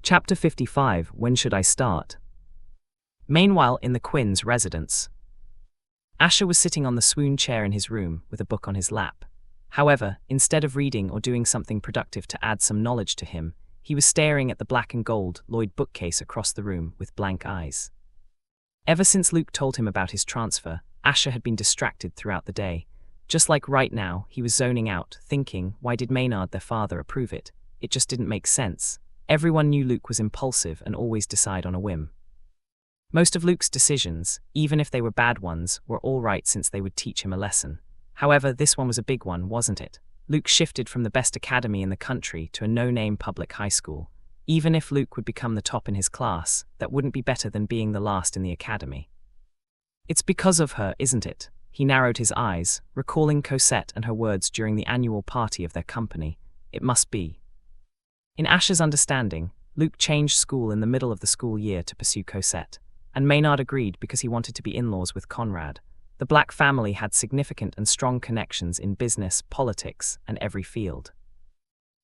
Chapter 55. When should I start? Meanwhile, in the Quinn's residence, Asher was sitting on the swoon chair in his room with a book on his lap. However, instead of reading or doing something productive to add some knowledge to him, he was staring at the black and gold Lloyd bookcase across the room with blank eyes. Ever since Luke told him about his transfer, Asher had been distracted throughout the day. Just like right now, he was zoning out, thinking, why did Maynard, their father, approve it? It just didn't make sense. Everyone knew Luke was impulsive and always decide on a whim. Most of Luke's decisions, even if they were bad ones, were all right since they would teach him a lesson. However, this one was a big one, wasn't it? Luke shifted from the best academy in the country to a no-name public high school. Even if Luke would become the top in his class, that wouldn't be better than being the last in the academy. It's because of her, isn't it? He narrowed his eyes, recalling Cosette and her words during the annual party of their company. It must be. In Asher's understanding, Luke changed school in the middle of the school year to pursue Cosette, and Maynard agreed because he wanted to be in-laws with Conrad. The Black family had significant and strong connections in business, politics, and every field.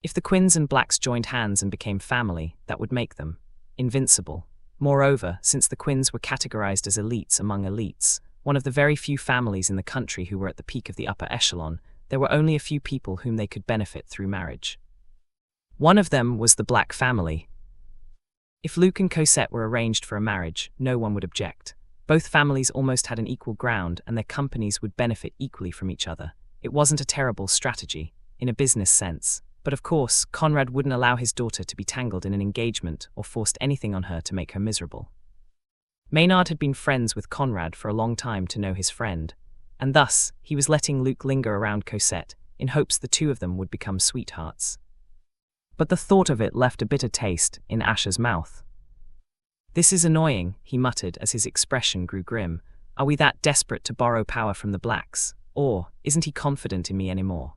If the Quinns and Blacks joined hands and became family, that would make them invincible. Moreover, since the Quinns were categorized as elites among elites, one of the very few families in the country who were at the peak of the upper echelon, there were only a few people whom they could benefit through marriage. One of them was the Black family. If Luke and Cosette were arranged for a marriage, no one would object. Both families almost had an equal ground and their companies would benefit equally from each other. It wasn't a terrible strategy, in a business sense, but of course, Conrad wouldn't allow his daughter to be tangled in an engagement or forced anything on her to make her miserable. Maynard had been friends with Conrad for a long time to know his friend, and thus, he was letting Luke linger around Cosette in hopes the two of them would become sweethearts. But the thought of it left a bitter taste in Asher's mouth. "This is annoying," he muttered as his expression grew grim. "Are we that desperate to borrow power from the Blacks? Or, isn't he confident in me anymore?"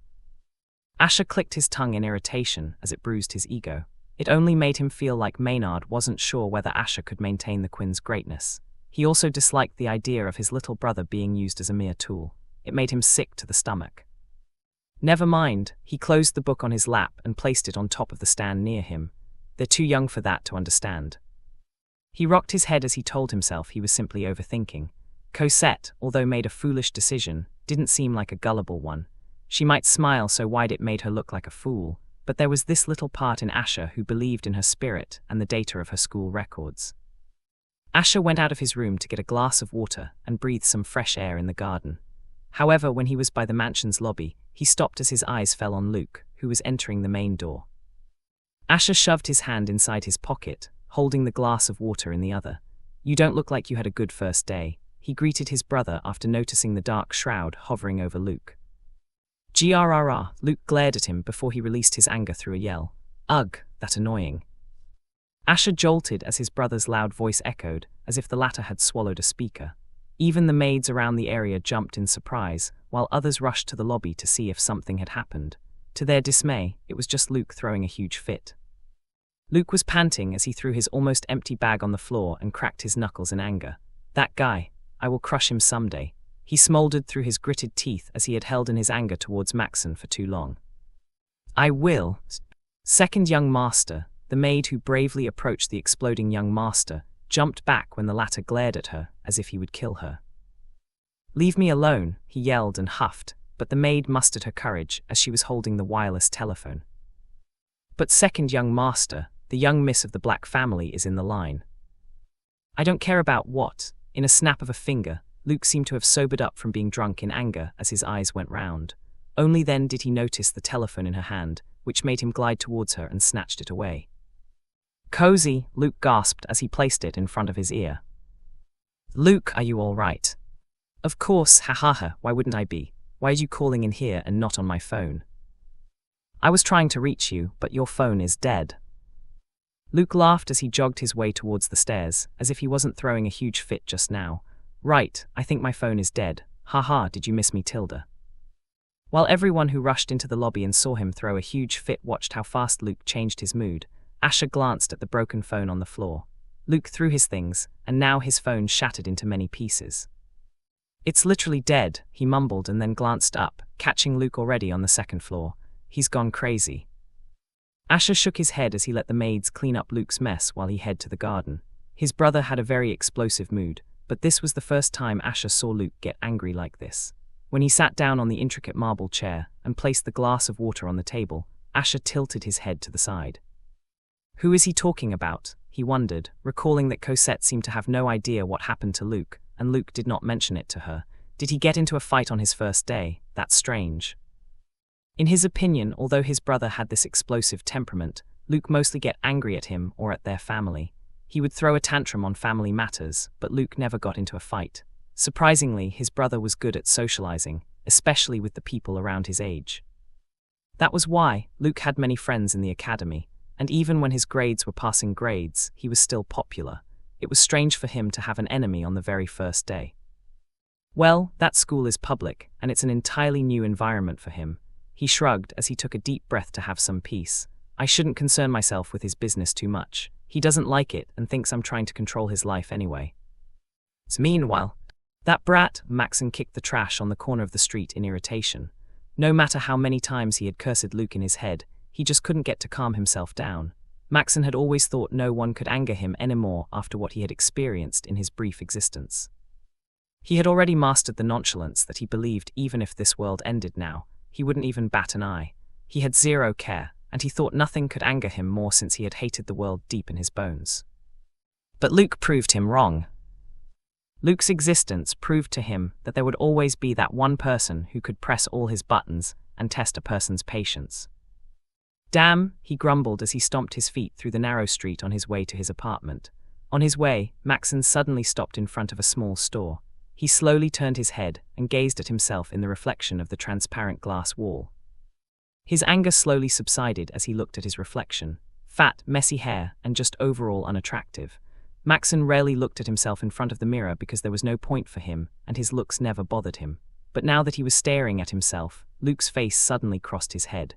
Asher clicked his tongue in irritation as it bruised his ego. It only made him feel like Maynard wasn't sure whether Asher could maintain the Quinn's greatness. He also disliked the idea of his little brother being used as a mere tool. It made him sick to the stomach. Never mind, he closed the book on his lap and placed it on top of the stand near him. They're too young for that to understand. He rocked his head as he told himself he was simply overthinking. Cosette, although made a foolish decision, didn't seem like a gullible one. She might smile so wide it made her look like a fool, but there was this little part in Asher who believed in her spirit and the data of her school records. Asher went out of his room to get a glass of water and breathe some fresh air in the garden. However, when he was by the mansion's lobby, he stopped as his eyes fell on Luke, who was entering the main door. Asher shoved his hand inside his pocket, holding the glass of water in the other. "You don't look like you had a good first day," he greeted his brother after noticing the dark shroud hovering over Luke. "Grrr," Luke glared at him before he released his anger through a yell. "Ugh, that annoying." Asher jolted as his brother's loud voice echoed, as if the latter had swallowed a speaker. Even the maids around the area jumped in surprise, while others rushed to the lobby to see if something had happened. To their dismay, it was just Luke throwing a huge fit. Luke was panting as he threw his almost empty bag on the floor and cracked his knuckles in anger. "That guy, I will crush him someday." He smoldered through his gritted teeth as he had held in his anger towards Maxen for too long. "I will." Second young master, the maid who bravely approached the exploding young master, jumped back when the latter glared at her as if he would kill her. "Leave me alone," he yelled and huffed, but the maid mustered her courage as she was holding the wireless telephone. "But second young master, the young miss of the Black family is in the line." "I don't care about what." In a snap of a finger, Luke seemed to have sobered up from being drunk in anger as his eyes went round. Only then did he notice the telephone in her hand, which made him glide towards her and snatched it away. "Cozy," Luke gasped as he placed it in front of his ear. "Luke, are you all right?" "Of course, ha, why wouldn't I be? Why are you calling in here and not on my phone?" "I was trying to reach you, but your phone is dead." Luke laughed as he jogged his way towards the stairs, as if he wasn't throwing a huge fit just now. "Right, I think my phone is dead. Haha, did you miss me, Tilda?" While everyone who rushed into the lobby and saw him throw a huge fit watched how fast Luke changed his mood, Asher glanced at the broken phone on the floor. Luke threw his things, and now his phone shattered into many pieces. "It's literally dead," he mumbled and then glanced up, catching Luke already on the second floor. "He's gone crazy." Asher shook his head as he let the maids clean up Luke's mess while he headed to the garden. His brother had a very explosive mood, but this was the first time Asher saw Luke get angry like this. When he sat down on the intricate marble chair and placed the glass of water on the table, Asher tilted his head to the side. Who is he talking about? He wondered, recalling that Cosette seemed to have no idea what happened to Luke, and Luke did not mention it to her. Did he get into a fight on his first day? That's strange. In his opinion, although his brother had this explosive temperament, Luke mostly get angry at him or at their family. He would throw a tantrum on family matters, but Luke never got into a fight. Surprisingly, his brother was good at socializing, especially with the people around his age. That was why Luke had many friends in the academy, and even when his grades were passing grades, he was still popular. It was strange for him to have an enemy on the very first day. Well, that school is public, and it's an entirely new environment for him. He shrugged as he took a deep breath to have some peace. I shouldn't concern myself with his business too much. He doesn't like it and thinks I'm trying to control his life anyway. Meanwhile, that brat, Maxen kicked the trash on the corner of the street in irritation. No matter how many times he had cursed Luke in his head, he just couldn't get to calm himself down. Maxen had always thought no one could anger him anymore after what he had experienced in his brief existence. He had already mastered the nonchalance that he believed even if this world ended now, he wouldn't even bat an eye. He had zero care, and he thought nothing could anger him more since he had hated the world deep in his bones. But Luke proved him wrong. Luke's existence proved to him that there would always be that one person who could press all his buttons and test a person's patience. Damn, he grumbled as he stomped his feet through the narrow street on his way to his apartment. On his way, Maxen suddenly stopped in front of a small store. He slowly turned his head and gazed at himself in the reflection of the transparent glass wall. His anger slowly subsided as he looked at his reflection. Fat, messy hair, and just overall unattractive. Maxen rarely looked at himself in front of the mirror because there was no point for him, and his looks never bothered him. But now that he was staring at himself, Luke's face suddenly crossed his head.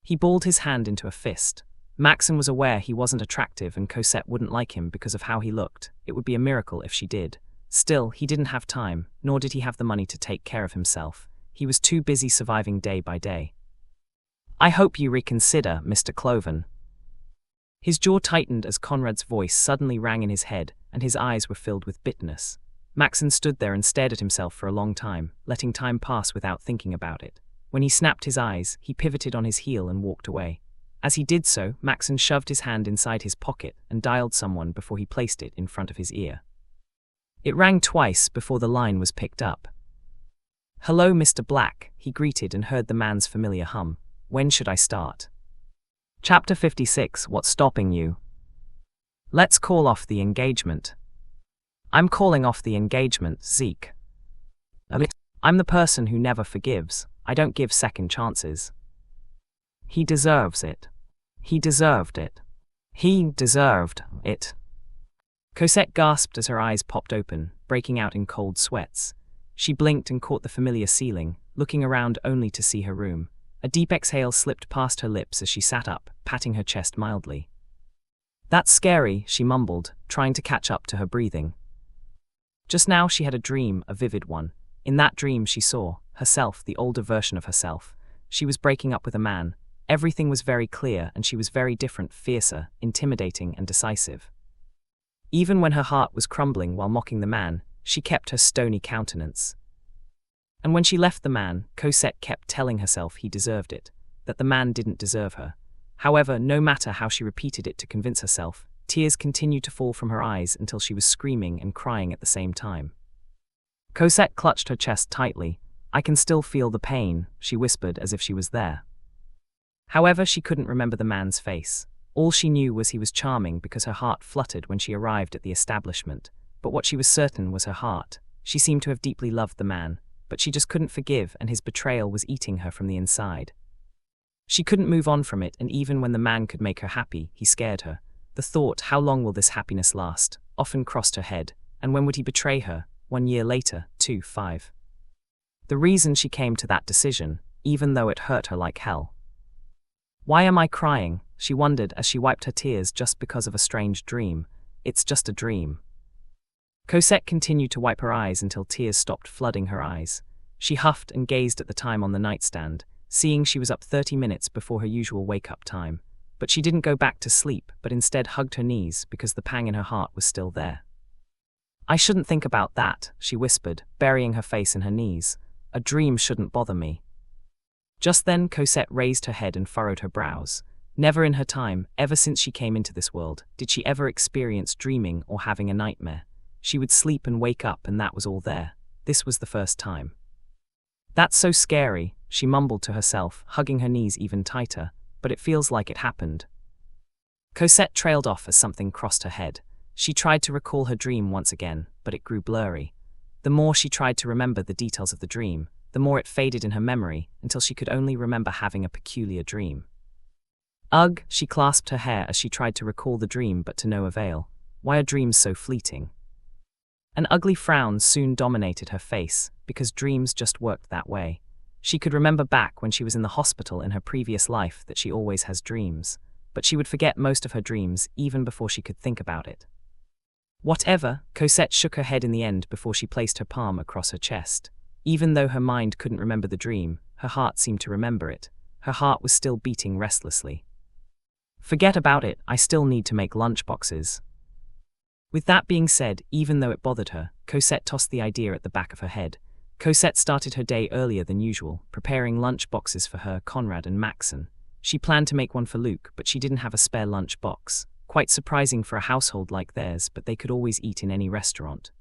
He balled his hand into a fist. Maxen was aware he wasn't attractive and Cosette wouldn't like him because of how he looked. It would be a miracle if she did. Still, he didn't have time, nor did he have the money to take care of himself. He was too busy surviving day by day. I hope you reconsider, Mr. Cloven. His jaw tightened as Conrad's voice suddenly rang in his head, and his eyes were filled with bitterness. Maxen stood there and stared at himself for a long time, letting time pass without thinking about it. When he snapped his eyes, he pivoted on his heel and walked away. As he did so, Maxen shoved his hand inside his pocket and dialed someone before he placed it in front of his ear. It rang twice before the line was picked up. Hello, Mr. Black, he greeted and heard the man's familiar hum. When should I start? Chapter 56, What's Stopping You? Let's call off the engagement. I'm calling off the engagement, Zeke. I'm the person who never forgives. I don't give second chances. He deserves it. He deserved it. He deserved it. Cosette gasped as her eyes popped open, breaking out in cold sweats. She blinked and caught the familiar ceiling, looking around only to see her room. A deep exhale slipped past her lips as she sat up, patting her chest mildly. That's scary, she mumbled, trying to catch up to her breathing. Just now she had a dream, a vivid one. In that dream she saw herself, the older version of herself. She was breaking up with a man. Everything was very clear and she was very different, fiercer, intimidating and decisive. Even when her heart was crumbling while mocking the man, she kept her stony countenance. And when she left the man, Cosette kept telling herself he deserved it, that the man didn't deserve her. However, no matter how she repeated it to convince herself, tears continued to fall from her eyes until she was screaming and crying at the same time. Cosette clutched her chest tightly. I can still feel the pain, she whispered as if she was there. However, she couldn't remember the man's face. All she knew was he was charming because her heart fluttered when she arrived at the establishment. But what she was certain was her heart. She seemed to have deeply loved the man, but she just couldn't forgive, and his betrayal was eating her from the inside. She couldn't move on from it, and even when the man could make her happy, he scared her. The thought, how long will this happiness last, often crossed her head, and when would he betray her? 1 year later, 2, 5. The reason she came to that decision, even though it hurt her like hell. Why am I crying? She wondered as she wiped her tears just because of a strange dream. It's just a dream. Cosette continued to wipe her eyes until tears stopped flooding her eyes. She huffed and gazed at the time on the nightstand, seeing she was up 30 minutes before her usual wake-up time. But she didn't go back to sleep, but instead hugged her knees because the pang in her heart was still there. I shouldn't think about that, she whispered, burying her face in her knees. A dream shouldn't bother me. Just then Cosette raised her head and furrowed her brows. Never in her time, ever since she came into this world, did she ever experience dreaming or having a nightmare. She would sleep and wake up and that was all there. This was the first time. That's so scary, she mumbled to herself, hugging her knees even tighter, but it feels like it happened. Cosette trailed off as something crossed her head. She tried to recall her dream once again, but it grew blurry. The more she tried to remember the details of the dream, the more it faded in her memory until she could only remember having a peculiar dream. Ugh, she clasped her hair as she tried to recall the dream but to no avail. Why are dreams so fleeting? An ugly frown soon dominated her face, because dreams just worked that way. She could remember back when she was in the hospital in her previous life that she always has dreams, but she would forget most of her dreams even before she could think about it. Whatever, Cosette shook her head in the end before she placed her palm across her chest. Even though her mind couldn't remember the dream, her heart seemed to remember it. Her heart was still beating restlessly. Forget about it, I still need to make lunchboxes. With that being said, even though it bothered her, Cosette tossed the idea at the back of her head. Cosette started her day earlier than usual, preparing lunch boxes for her, Conrad and Maxen. She planned to make one for Luke, but she didn't have a spare lunch box. Quite surprising for a household like theirs, but they could always eat in any restaurant.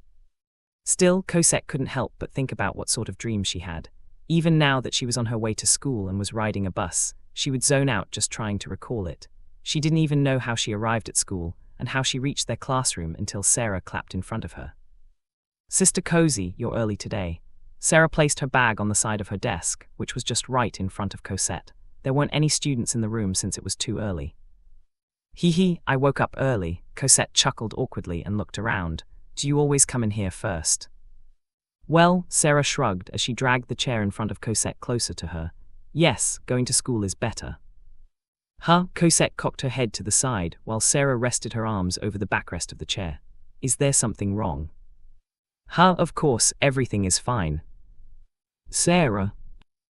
Still, Cosette couldn't help but think about what sort of dream she had. Even now that she was on her way to school and was riding a bus, she would zone out just trying to recall it. She didn't even know how she arrived at school and how she reached their classroom until Sarah clapped in front of her. Sister Cozy, you're early today. Sarah placed her bag on the side of her desk, which was just right in front of Cosette. There weren't any students in the room since it was too early. Hee, I woke up early, Cosette chuckled awkwardly and looked around. Do you always come in here first? Well, Sarah shrugged as she dragged the chair in front of Cosette closer to her. Yes, going to school is better. Huh? Cosette cocked her head to the side while Sarah rested her arms over the backrest of the chair. Is there something wrong? Huh, of course, everything is fine.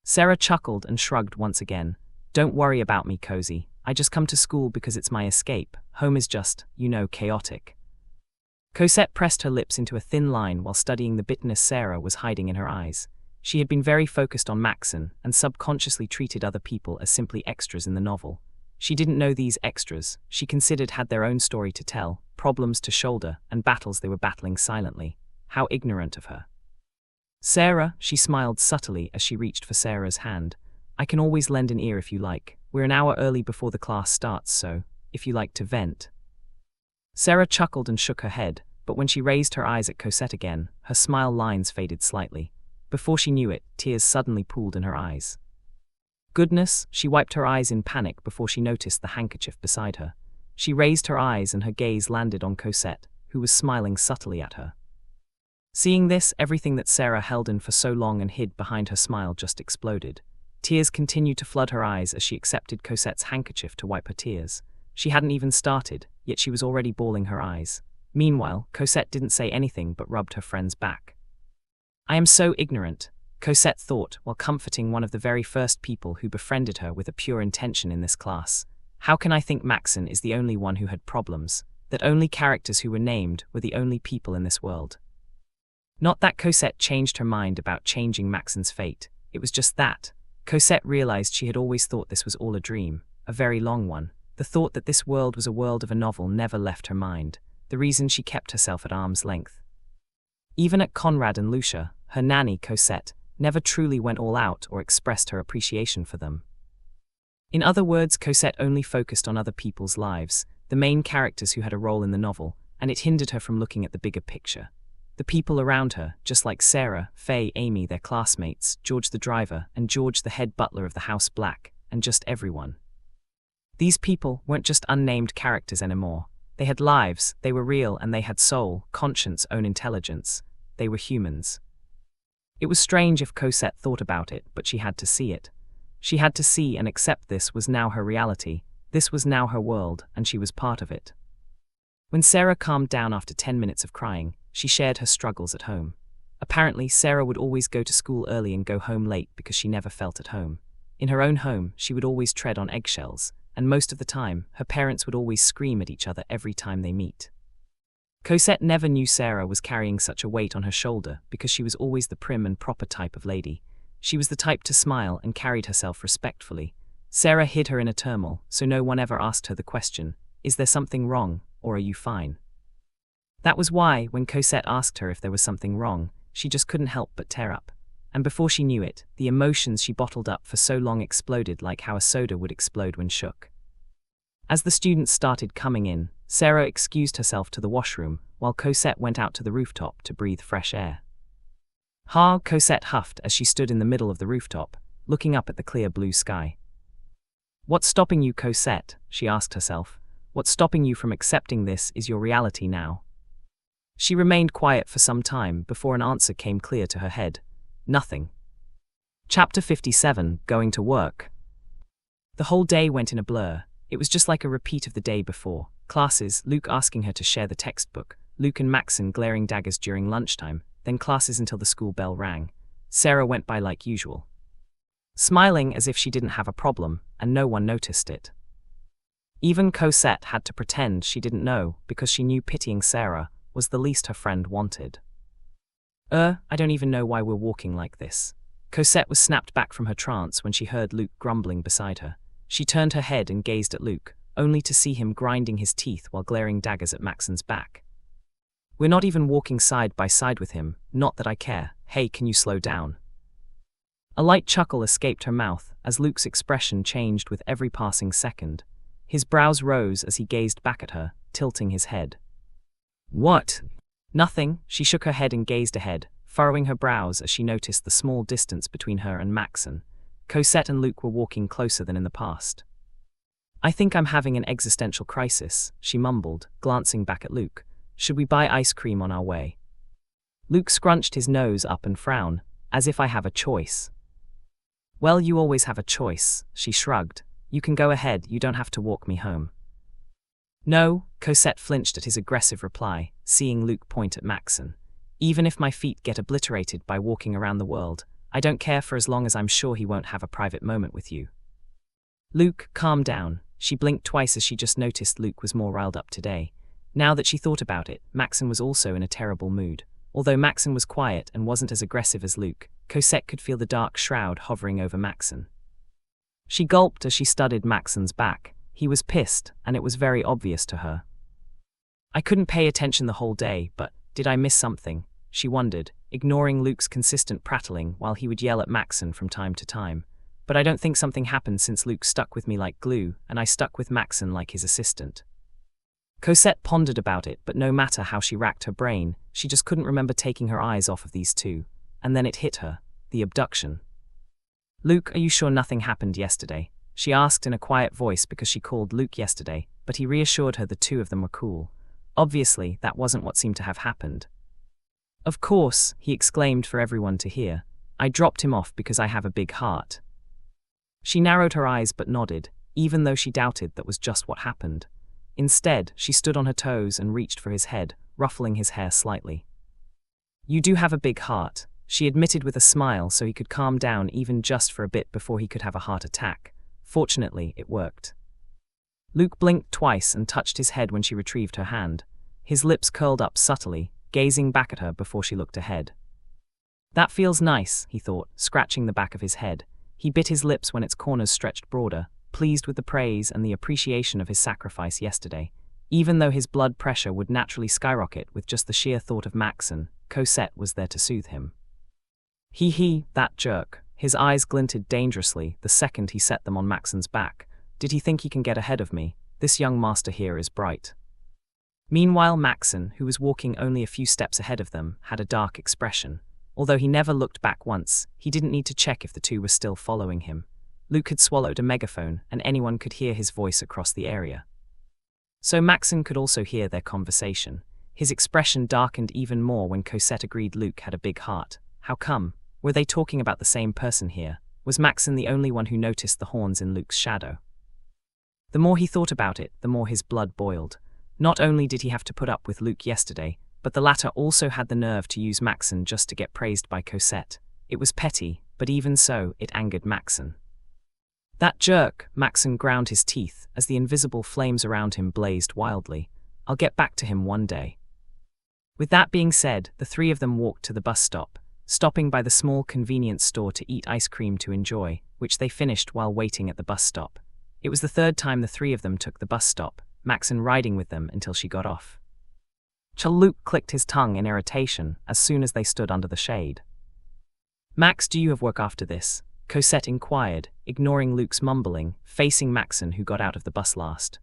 Sarah chuckled and shrugged once again. Don't worry about me, Cozy. I just come to school because it's my escape. Home is just, chaotic. Cosette pressed her lips into a thin line while studying the bitterness Sarah was hiding in her eyes. She had been very focused on Maxen and subconsciously treated other people as simply extras in the novel. She didn't know these extras, she considered, had their own story to tell, problems to shoulder, and battles they were battling silently. How ignorant of her. Sarah, she smiled subtly as she reached for Sarah's hand. I can always lend an ear if you like. We're an hour early before the class starts, so, if you like to vent. Sarah chuckled and shook her head, but when she raised her eyes at Cosette again, her smile lines faded slightly. Before she knew it, tears suddenly pooled in her eyes. Goodness, she wiped her eyes in panic before she noticed the handkerchief beside her. She raised her eyes and her gaze landed on Cosette, who was smiling subtly at her. Seeing this, everything that Sarah held in for so long and hid behind her smile just exploded. Tears continued to flood her eyes as she accepted Cosette's handkerchief to wipe her tears. She hadn't even started, yet she was already bawling her eyes. Meanwhile, Cosette didn't say anything but rubbed her friend's back. I am so ignorant, Cosette thought while comforting one of the very first people who befriended her with a pure intention in this class. How can I think Maxen is the only one who had problems, that only characters who were named were the only people in this world? Not that Cosette changed her mind about changing Maxen's fate, it was just that. Cosette realized she had always thought this was all a dream, a very long one. The thought that this world was a world of a novel never left her mind, the reason she kept herself at arm's length. Even at Conrad and Lucia, her nanny Cosette never truly went all out or expressed her appreciation for them. In other words, Cosette only focused on other people's lives, the main characters who had a role in the novel, and it hindered her from looking at the bigger picture. The people around her, just like Sarah, Faye, Amy, their classmates, George the driver, and George the head butler of the House Black, and just everyone. These people weren't just unnamed characters anymore. They had lives, they were real, and they had soul, conscience, own intelligence. They were humans. It was strange if Cosette thought about it, but she had to see it. She had to see and accept this was now her reality, this was now her world, and she was part of it. When Sarah calmed down after 10 minutes of crying, she shared her struggles at home. Apparently, Sarah would always go to school early and go home late because she never felt at home. In her own home, she would always tread on eggshells, and most of the time, her parents would always scream at each other every time they meet. Cosette never knew Sarah was carrying such a weight on her shoulder because she was always the prim and proper type of lady. She was the type to smile and carried herself respectfully. Sarah hid her inner turmoil, so no one ever asked her the question, "Is there something wrong, or are you fine?" That was why, when Cosette asked her if there was something wrong, she just couldn't help but tear up. And before she knew it, the emotions she bottled up for so long exploded like how a soda would explode when shook. As the students started coming in, Sarah excused herself to the washroom, while Cosette went out to the rooftop to breathe fresh air. "Ha," Cosette huffed as she stood in the middle of the rooftop, looking up at the clear blue sky. "What's stopping you, Cosette?" she asked herself. "What's stopping you from accepting this is your reality now?" She remained quiet for some time before an answer came clear to her head. Nothing. Chapter 57, Going to Work. The whole day went in a blur. It was just like a repeat of the day before. Classes, Luke asking her to share the textbook, Luke and Maxen glaring daggers during lunchtime, then classes until the school bell rang. Sarah went by like usual, smiling as if she didn't have a problem, and no one noticed it. Even Cosette had to pretend she didn't know because she knew pitying Sarah was the least her friend wanted. I don't even know why we're walking like this." Cosette was snapped back from her trance when she heard Luke grumbling beside her. She turned her head and gazed at Luke, only to see him grinding his teeth while glaring daggers at Maxen's back. "We're not even walking side by side with him, not that I care. Hey, can you slow down?" A light chuckle escaped her mouth as Luke's expression changed with every passing second. His brows rose as he gazed back at her, tilting his head. "What?" "Nothing." She shook her head and gazed ahead, furrowing her brows as she noticed the small distance between her and Maxen. Cosette and Luke were walking closer than in the past. "I think I'm having an existential crisis," she mumbled, glancing back at Luke. "Should we buy ice cream on our way?" Luke scrunched his nose up and frowned, "As if I have a choice." "Well, you always have a choice," she shrugged. "You can go ahead, you don't have to walk me home." "No," Cosette flinched at his aggressive reply, seeing Luke point at Maxen. "Even if my feet get obliterated by walking around the world, I don't care for as long as I'm sure he won't have a private moment with you." "Luke, calm down." She blinked twice as she just noticed Luke was more riled up today. Now that she thought about it, Maxen was also in a terrible mood. Although Maxen was quiet and wasn't as aggressive as Luke, Cosette could feel the dark shroud hovering over Maxen. She gulped as she studied Maxen's back. He was pissed, and it was very obvious to her. "I couldn't pay attention the whole day, but did I miss something?" she wondered, ignoring Luke's consistent prattling while he would yell at Maxen from time to time. "But I don't think something happened since Luke stuck with me like glue, and I stuck with Maxen like his assistant." Cosette pondered about it, but no matter how she racked her brain, she just couldn't remember taking her eyes off of these two. And then it hit her, the abduction. "Luke, are you sure nothing happened yesterday?" she asked in a quiet voice because she called Luke yesterday, but he reassured her the two of them were cool. Obviously, that wasn't what seemed to have happened. "Of course," he exclaimed for everyone to hear. "I dropped him off because I have a big heart." She narrowed her eyes but nodded, even though she doubted that was just what happened. Instead, she stood on her toes and reached for his head, ruffling his hair slightly. "You do have a big heart," she admitted with a smile so he could calm down even just for a bit before he could have a heart attack. Fortunately, it worked. Luke blinked twice and touched his head when she retrieved her hand. His lips curled up subtly, gazing back at her before she looked ahead. "That feels nice," he thought, scratching the back of his head. He bit his lips when its corners stretched broader, pleased with the praise and the appreciation of his sacrifice yesterday. Even though his blood pressure would naturally skyrocket with just the sheer thought of Maxen, Cosette was there to soothe him. That jerk." His eyes glinted dangerously the second he set them on Maxen's back. "Did he think he can get ahead of me? This young master here is bright." Meanwhile, Maxen, who was walking only a few steps ahead of them, had a dark expression. Although he never looked back once, he didn't need to check if the two were still following him. Luke had swallowed a megaphone, and anyone could hear his voice across the area. So Maxen could also hear their conversation. His expression darkened even more when Cosette agreed Luke had a big heart. How come? Were they talking about the same person here? Was Maxen the only one who noticed the horns in Luke's shadow? The more he thought about it, the more his blood boiled. Not only did he have to put up with Luke yesterday, but the latter also had the nerve to use Maxen just to get praised by Cosette. It was petty, but even so, it angered Maxen. That jerk, Maxen ground his teeth as the invisible flames around him blazed wildly. I'll get back to him one day. With that being said, the three of them walked to the bus stop, stopping by the small convenience store to eat ice cream to enjoy, which they finished while waiting at the bus stop. It was the third time the three of them took the bus stop, Maxen riding with them until she got off. Luke clicked his tongue in irritation as soon as they stood under the shade. Max, do you have work after this? Cosette inquired, ignoring Luke's mumbling, facing Maxen, who got out of the bus last.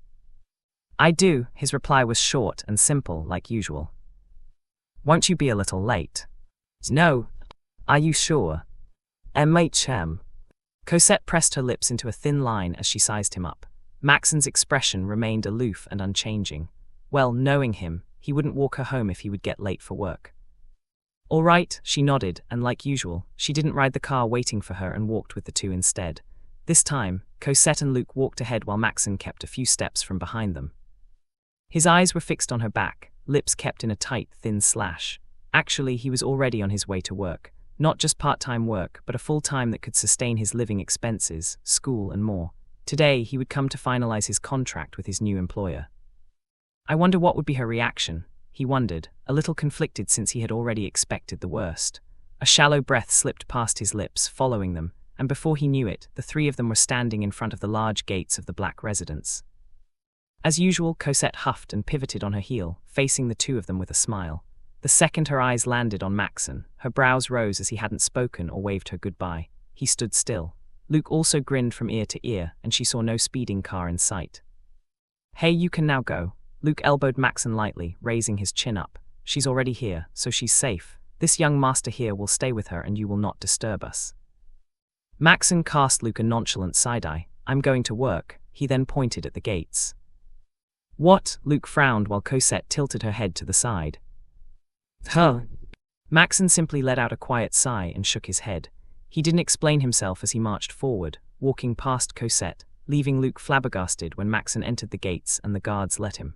I do, his reply was short and simple like usual. Won't you be a little late? No. Are you sure? MHM. Cosette pressed her lips into a thin line as she sized him up. Maxen's expression remained aloof and unchanging. Well, knowing him, he wouldn't walk her home if he would get late for work. All right, she nodded, and like usual, she didn't ride the car waiting for her and walked with the two instead. This time, Cosette and Luke walked ahead while Maxen kept a few steps from behind them. His eyes were fixed on her back, lips kept in a tight, thin slash. Actually, he was already on his way to work. Not just part-time work, but a full-time that could sustain his living expenses, school, and more. Today, he would come to finalize his contract with his new employer. I wonder what would be her reaction, he wondered, a little conflicted since he had already expected the worst. A shallow breath slipped past his lips, following them, and before he knew it, the three of them were standing in front of the large gates of the Blac residence. As usual, Cosette huffed and pivoted on her heel, facing the two of them with a smile. The second her eyes landed on Maxen, her brows rose as he hadn't spoken or waved her goodbye. He stood still. Luke also grinned from ear to ear, and she saw no speeding car in sight. Hey, you can now go. Luke elbowed Maxen lightly, raising his chin up. She's already here, so she's safe. This young master here will stay with her and you will not disturb us. Maxen cast Luke a nonchalant side-eye. I'm going to work. He then pointed at the gates. What? Luke frowned while Cosette tilted her head to the side. Huh. Maxen simply let out a quiet sigh and shook his head. He didn't explain himself as he marched forward, walking past Cosette, leaving Luke flabbergasted when Maxen entered the gates and the guards let him.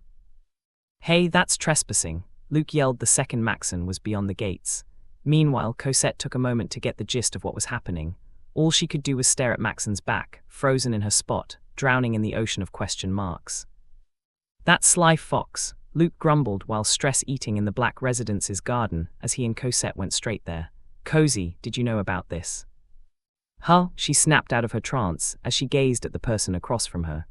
Hey, that's trespassing, Luke yelled the second Maxen was beyond the gates. Meanwhile, Cosette took a moment to get the gist of what was happening. All she could do was stare at Maxen's back, frozen in her spot, drowning in the ocean of question marks. That sly fox, Luke grumbled while stress-eating in the Blac residence's garden as he and Cosette went straight there. Cozy, did you know about this? Huh? She snapped out of her trance as she gazed at the person across from her.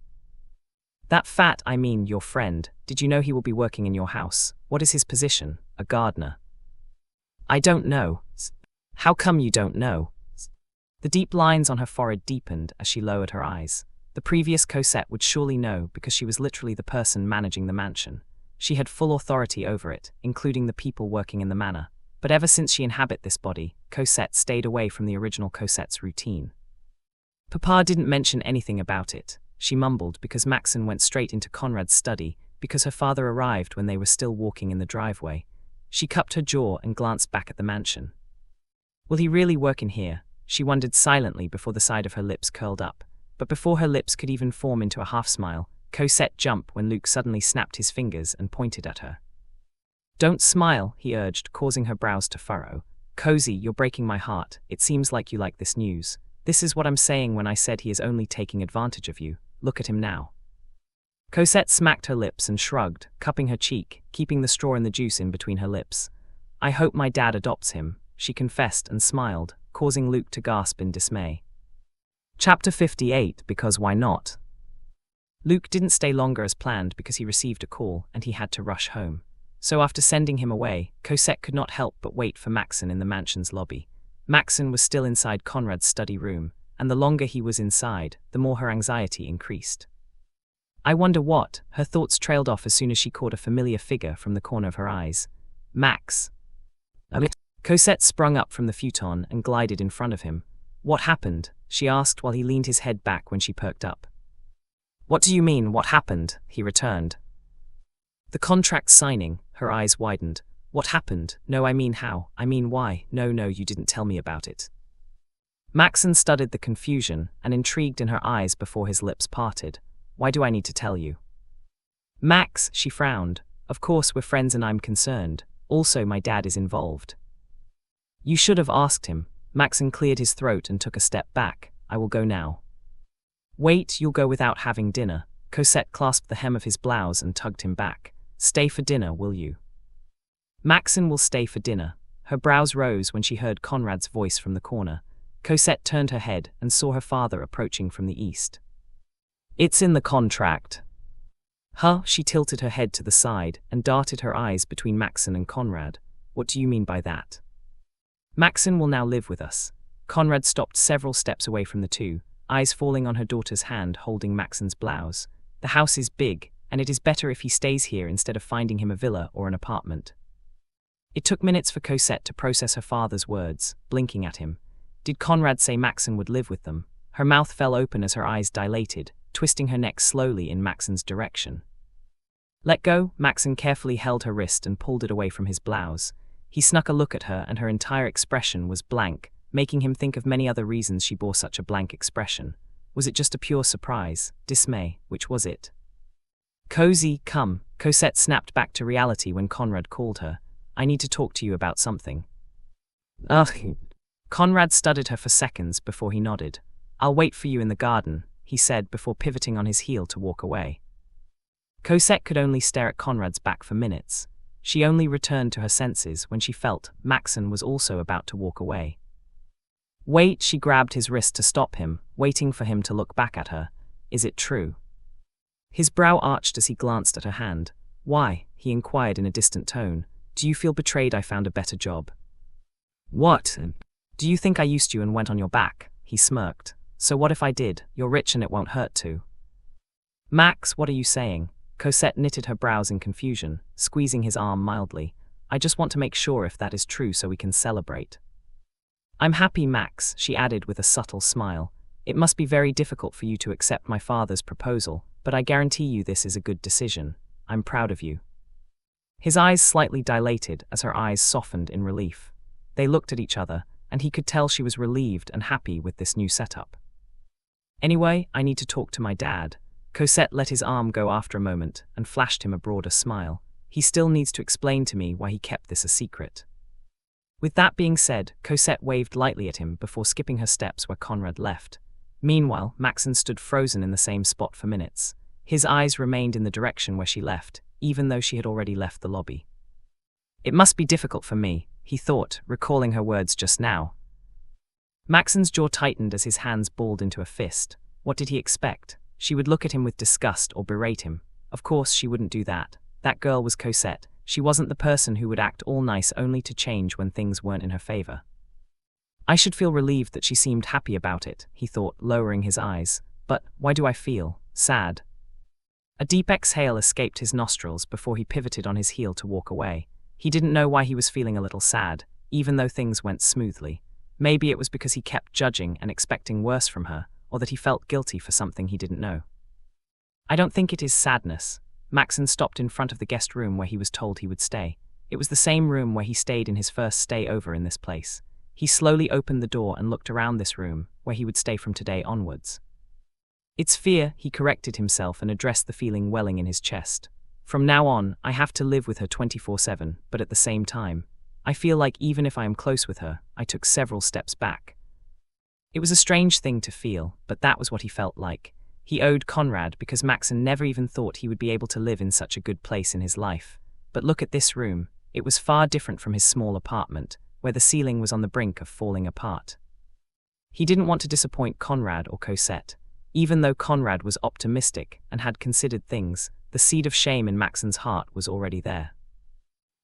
That fat, your friend, did you know he will be working in your house? What is his position? A gardener. I don't know. How come you don't know? The deep lines on her forehead deepened as she lowered her eyes. The previous Cosette would surely know because she was literally the person managing the mansion. She had full authority over it, including the people working in the manor. But ever since she inhabited this body, Cosette stayed away from the original Cosette's routine. Papa didn't mention anything about it, she mumbled because Maxen went straight into Conrad's study because her father arrived when they were still walking in the driveway. She cupped her jaw and glanced back at the mansion. Will he really work in here? She wondered silently before the side of her lips curled up. But before her lips could even form into a half-smile, Cosette jumped when Luke suddenly snapped his fingers and pointed at her. Don't smile, he urged, causing her brows to furrow. Cozy, you're breaking my heart. It seems like you like this news. This is what I'm saying when I said he is only taking advantage of you. Look at him now. Cosette smacked her lips and shrugged, cupping her cheek, keeping the straw in the juice in between her lips. I hope my dad adopts him, she confessed and smiled, causing Luke to gasp in dismay. Chapter 58, because why not? Luke didn't stay longer as planned because he received a call and he had to rush home. So after sending him away, Cosette could not help but wait for Maxen in the mansion's lobby. Maxen was still inside Conrad's study room, and the longer he was inside, the more her anxiety increased. I wonder what, her thoughts trailed off as soon as she caught a familiar figure from the corner of her eyes. Max. Cosette sprung up from the futon and glided in front of him. What happened? She asked while he leaned his head back when she perked up. What do you mean, what happened? He returned. The contract signing, her eyes widened. What happened? No, I mean how? I mean why? No, you didn't tell me about it. Maxen studied the confusion and intrigued in her eyes before his lips parted. Why do I need to tell you? Max, she frowned. Of course we're friends and I'm concerned. Also my dad is involved. You should have asked him. Maxen cleared his throat and took a step back. I will go now. Wait, you'll go without having dinner. Cosette clasped the hem of his blouse and tugged him back. Stay for dinner, will you? Maxen will stay for dinner. Her brows rose when she heard Conrad's voice from the corner. Cosette turned her head and saw her father approaching from the east. It's in the contract. Huh? She tilted her head to the side and darted her eyes between Maxen and Conrad. What do you mean by that? Maxen will now live with us. Conrad stopped several steps away from the two, eyes falling on her daughter's hand holding Maxen's blouse. The house is big, and it is better if he stays here instead of finding him a villa or an apartment. It took minutes for Cosette to process her father's words, blinking at him. Did Conrad say Maxen would live with them? Her mouth fell open as her eyes dilated, twisting her neck slowly in Maxen's direction. Let go. Maxen carefully held her wrist and pulled it away from his blouse. He snuck a look at her and her entire expression was blank, making him think of many other reasons she bore such a blank expression. Was it just a pure surprise, dismay? Which was it? Cozy, come. Cosette snapped back to reality when Conrad called her. I need to talk to you about something. Ugh. Conrad studied her for seconds before he nodded. I'll wait for you in the garden, he said before pivoting on his heel to walk away. Cosette could only stare at Conrad's back for minutes. She only returned to her senses when she felt Maxen was also about to walk away. Wait, she grabbed his wrist to stop him, waiting for him to look back at her. Is it true? His brow arched as he glanced at her hand. Why? He inquired in a distant tone. Do you feel betrayed I found a better job? What? Do you think I used you and went on your back? He smirked. So what if I did? You're rich and it won't hurt to. Max, what are you saying? Cosette knitted her brows in confusion, squeezing his arm mildly. I just want to make sure if that is true so we can celebrate. I'm happy, Max, she added with a subtle smile. It must be very difficult for you to accept my father's proposal, but I guarantee you this is a good decision. I'm proud of you. His eyes slightly dilated as her eyes softened in relief. They looked at each other, and he could tell she was relieved and happy with this new setup. Anyway, I need to talk to my dad. Cosette let his arm go after a moment and flashed him a broader smile. He still needs to explain to me why he kept this a secret. With that being said, Cosette waved lightly at him before skipping her steps where Conrad left. Meanwhile, Maxen stood frozen in the same spot for minutes. His eyes remained in the direction where she left, even though she had already left the lobby. It must be difficult for me, he thought, recalling her words just now. Maxen's jaw tightened as his hands balled into a fist. What did he expect? She would look at him with disgust or berate him. Of course she wouldn't do that. That girl was Cosette. She wasn't the person who would act all nice only to change when things weren't in her favor. I should feel relieved that she seemed happy about it, he thought, lowering his eyes. But why do I feel sad? A deep exhale escaped his nostrils before he pivoted on his heel to walk away. He didn't know why he was feeling a little sad, even though things went smoothly. Maybe it was because he kept judging and expecting worse from her, or that he felt guilty for something he didn't know. I don't think it is sadness. Maxen stopped in front of the guest room where he was told he would stay. It was the same room where he stayed in his first stay over in this place. He slowly opened the door and looked around this room, where he would stay from today onwards. It's fear, he corrected himself and addressed the feeling welling in his chest. From now on, I have to live with her 24/7, but at the same time, I feel like even if I am close with her, I took several steps back. It was a strange thing to feel, but that was what he felt like. He owed Conrad because Maxen never even thought he would be able to live in such a good place in his life. But look at this room. It was far different from his small apartment, where the ceiling was on the brink of falling apart. He didn't want to disappoint Conrad or Cosette. Even though Conrad was optimistic and had considered things, the seed of shame in Maxen's heart was already there.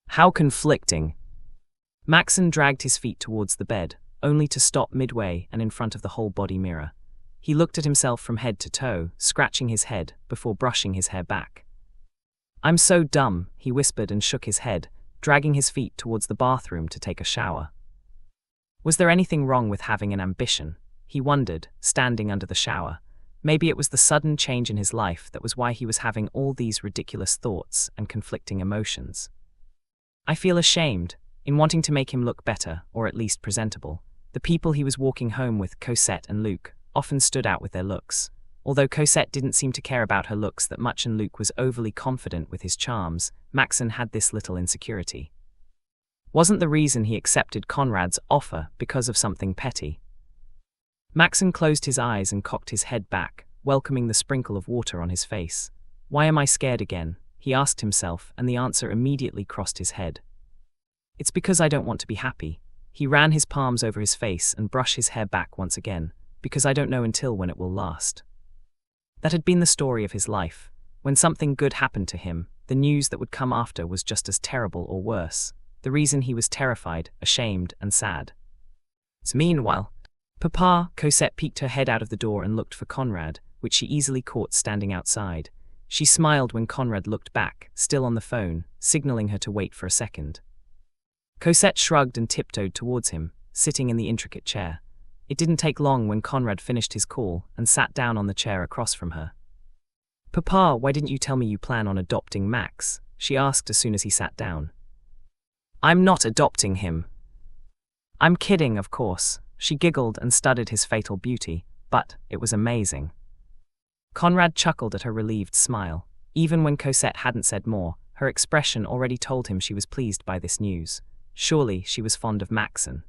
How conflicting. Maxen dragged his feet towards the bed, only to stop midway and in front of the whole body mirror. He looked at himself from head to toe, scratching his head before brushing his hair back. I'm so dumb, he whispered and shook his head, dragging his feet towards the bathroom to take a shower. Was there anything wrong with having an ambition? He wondered, standing under the shower. Maybe it was the sudden change in his life that was why he was having all these ridiculous thoughts and conflicting emotions. I feel ashamed, in wanting to make him look better, or at least presentable. The people he was walking home with, Cosette and Luc, often stood out with their looks. Although Cosette didn't seem to care about her looks that much and Luc was overly confident with his charms, Maxen had this little insecurity. Wasn't the reason he accepted Conrad's offer because of something petty? Maxen closed his eyes and cocked his head back, welcoming the sprinkle of water on his face. Why am I scared again? He asked himself, and the answer immediately crossed his head. It's because I don't want to be happy. He ran his palms over his face and brushed his hair back once again, because I don't know until when it will last. That had been the story of his life. When something good happened to him, the news that would come after was just as terrible or worse. The reason he was terrified, ashamed, and sad. Meanwhile, Papa, Cosette peeked her head out of the door and looked for Conrad, which she easily caught standing outside. She smiled when Conrad looked back, still on the phone, signaling her to wait for a second. Cosette shrugged and tiptoed towards him, sitting in the intricate chair. It didn't take long when Conrad finished his call and sat down on the chair across from her. Papa, why didn't you tell me you plan on adopting Max? She asked as soon as he sat down. I'm not adopting him. I'm kidding, of course. She giggled and studied his fatal beauty, but it was amazing. Conrad chuckled at her relieved smile. Even when Cosette hadn't said more, her expression already told him she was pleased by this news. Surely she was fond of Maxen.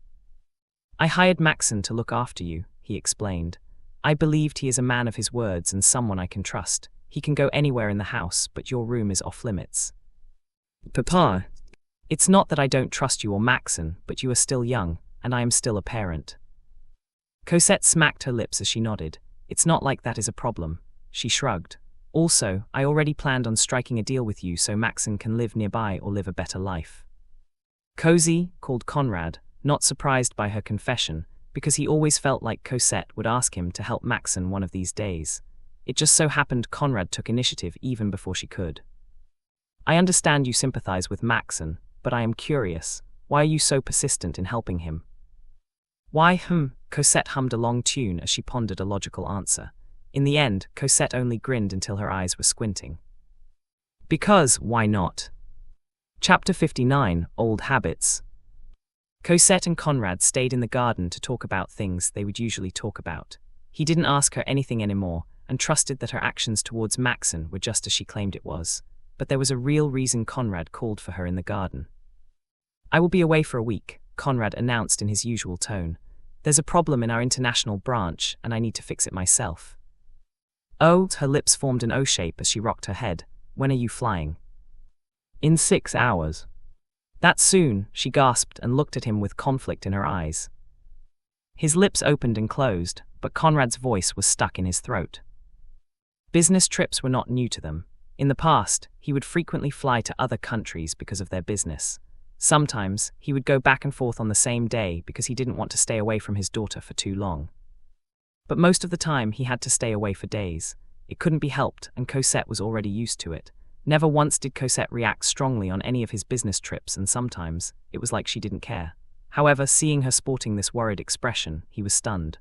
I hired Maxen to look after you, he explained. I believed he is a man of his words and someone I can trust. He can go anywhere in the house, but your room is off limits. Papa, it's not that I don't trust you or Maxen, but you are still young, and I am still a parent. Cosette smacked her lips as she nodded. It's not like that is a problem. She shrugged. Also, I already planned on striking a deal with you so Maxen can live nearby or live a better life. Cozy, called Conrad, not surprised by her confession, because he always felt like Cosette would ask him to help Maxen one of these days. It just so happened Conrad took initiative even before she could. I understand you sympathize with Maxen, but I am curious. Why are you so persistent in helping him? Why, Cosette hummed a long tune as she pondered a logical answer. In the end, Cosette only grinned until her eyes were squinting. Because, why not? Chapter 59, Old Habits. Cosette and Conrad stayed in the garden to talk about things they would usually talk about. He didn't ask her anything anymore, and trusted that her actions towards Maxen were just as she claimed it was. But there was a real reason Conrad called for her in the garden. I will be away for a week, Conrad announced in his usual tone. There's a problem in our international branch, and I need to fix it myself. Oh, her lips formed an O shape as she rocked her head. When are you flying? In 6 hours. That soon, she gasped and looked at him with conflict in her eyes. His lips opened and closed, but Conrad's voice was stuck in his throat. Business trips were not new to them. In the past, he would frequently fly to other countries because of their business. Sometimes, he would go back and forth on the same day because he didn't want to stay away from his daughter for too long. But most of the time, he had to stay away for days. It couldn't be helped, and Cosette was already used to it. Never once did Cosette react strongly on any of his business trips, and sometimes, it was like she didn't care. However, seeing her sporting this worried expression, he was stunned.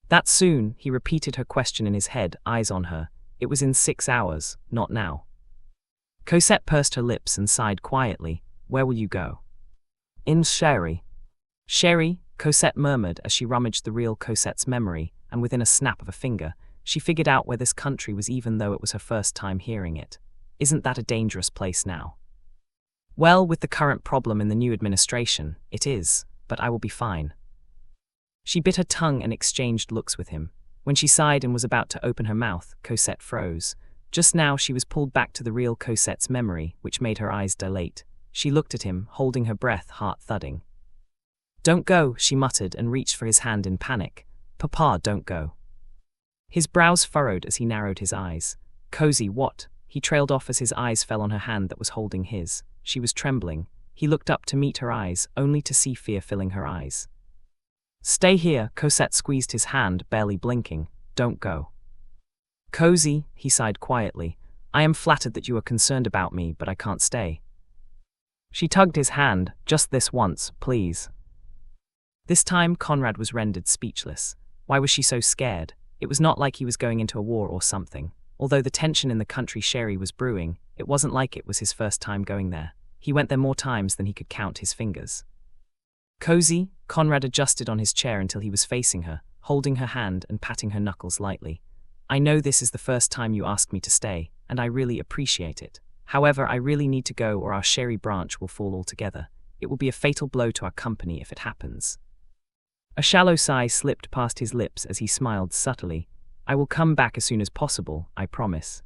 That soon, he repeated her question in his head, eyes on her. It was in 6 hours, not now. Cosette pursed her lips and sighed quietly. Where will you go? In Sherry. Sherry, Cosette murmured as she rummaged the real Cosette's memory, and within a snap of a finger, she figured out where this country was even though it was her first time hearing it. Isn't that a dangerous place now? Well, with the current problem in the new administration, it is, but I will be fine. She bit her tongue and exchanged looks with him. When she sighed and was about to open her mouth, Cosette froze. Just now she was pulled back to the real Cosette's memory, which made her eyes dilate. She looked at him, holding her breath, heart thudding. Don't go, she muttered and reached for his hand in panic. Papa, don't go. His brows furrowed as he narrowed his eyes. Cozy, what? He trailed off as his eyes fell on her hand that was holding his. She was trembling. He looked up to meet her eyes, only to see fear filling her eyes. Stay here, Cosette squeezed his hand, barely blinking. Don't go. Cozy, he sighed quietly. I am flattered that you are concerned about me, but I can't stay. She tugged his hand. Just this once, please. This time Conrad was rendered speechless. Why was she so scared? It was not like he was going into a war or something. Although the tension in the country Sherry was brewing, it wasn't like it was his first time going there. He went there more times than he could count his fingers. Cozy, Conrad adjusted on his chair until he was facing her, holding her hand and patting her knuckles lightly. I know this is the first time you asked me to stay, and I really appreciate it. However, I really need to go or our Sherry branch will fall altogether. It will be a fatal blow to our company if it happens. A shallow sigh slipped past his lips as he smiled subtly. I will come back as soon as possible, I promise.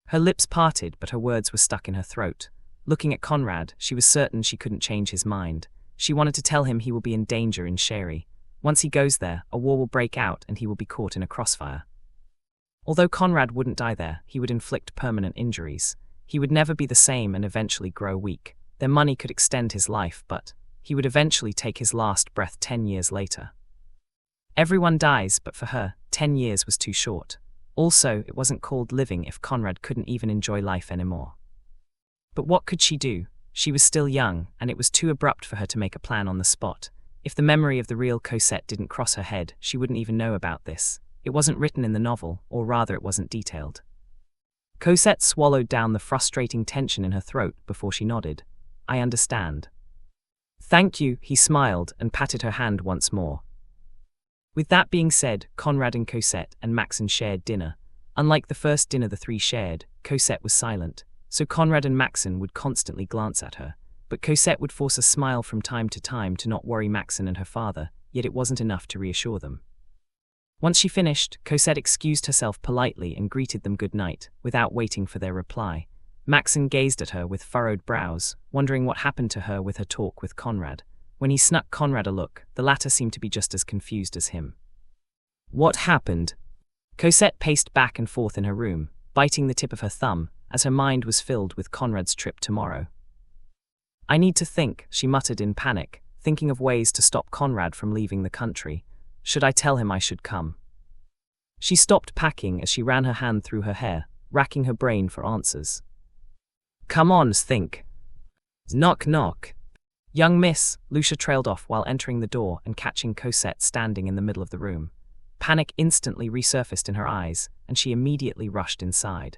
Her lips parted, but her words were stuck in her throat. Looking at Conrad, she was certain she couldn't change his mind. She wanted to tell him he will be in danger in Sherry. Once he goes there, a war will break out and he will be caught in a crossfire. Although Conrad wouldn't die there, he would inflict permanent injuries. He would never be the same and eventually grow weak. Their money could extend his life, but he would eventually take his last breath 10 years later. Everyone dies, but for her, 10 years was too short. Also, it wasn't called living if Conrad couldn't even enjoy life anymore. But what could she do? She was still young, and it was too abrupt for her to make a plan on the spot. If the memory of the real Cosette didn't cross her head, she wouldn't even know about this. It wasn't written in the novel, or rather it wasn't detailed. Cosette swallowed down the frustrating tension in her throat before she nodded. I understand. Thank you, he smiled and patted her hand once more. With that being said, Conrad and Cosette and Maxen shared dinner. Unlike the first dinner the three shared, Cosette was silent, so Conrad and Maxen would constantly glance at her. But Cosette would force a smile from time to not worry Maxen and her father, yet it wasn't enough to reassure them. Once she finished, Cosette excused herself politely and greeted them good night, without waiting for their reply. Maxen gazed at her with furrowed brows, wondering what happened to her with her talk with Conrad. When he snuck Conrad a look, the latter seemed to be just as confused as him. What happened? Cosette paced back and forth in her room, biting the tip of her thumb, as her mind was filled with Conrad's trip tomorrow. I need to think, she muttered in panic, thinking of ways to stop Conrad from leaving the country. Should I tell him I should come? She stopped packing as she ran her hand through her hair, racking her brain for answers. Come on, think. Knock knock. Young miss, Lucia trailed off while entering the door and catching Cosette standing in the middle of the room. Panic instantly resurfaced in her eyes, and she immediately rushed inside.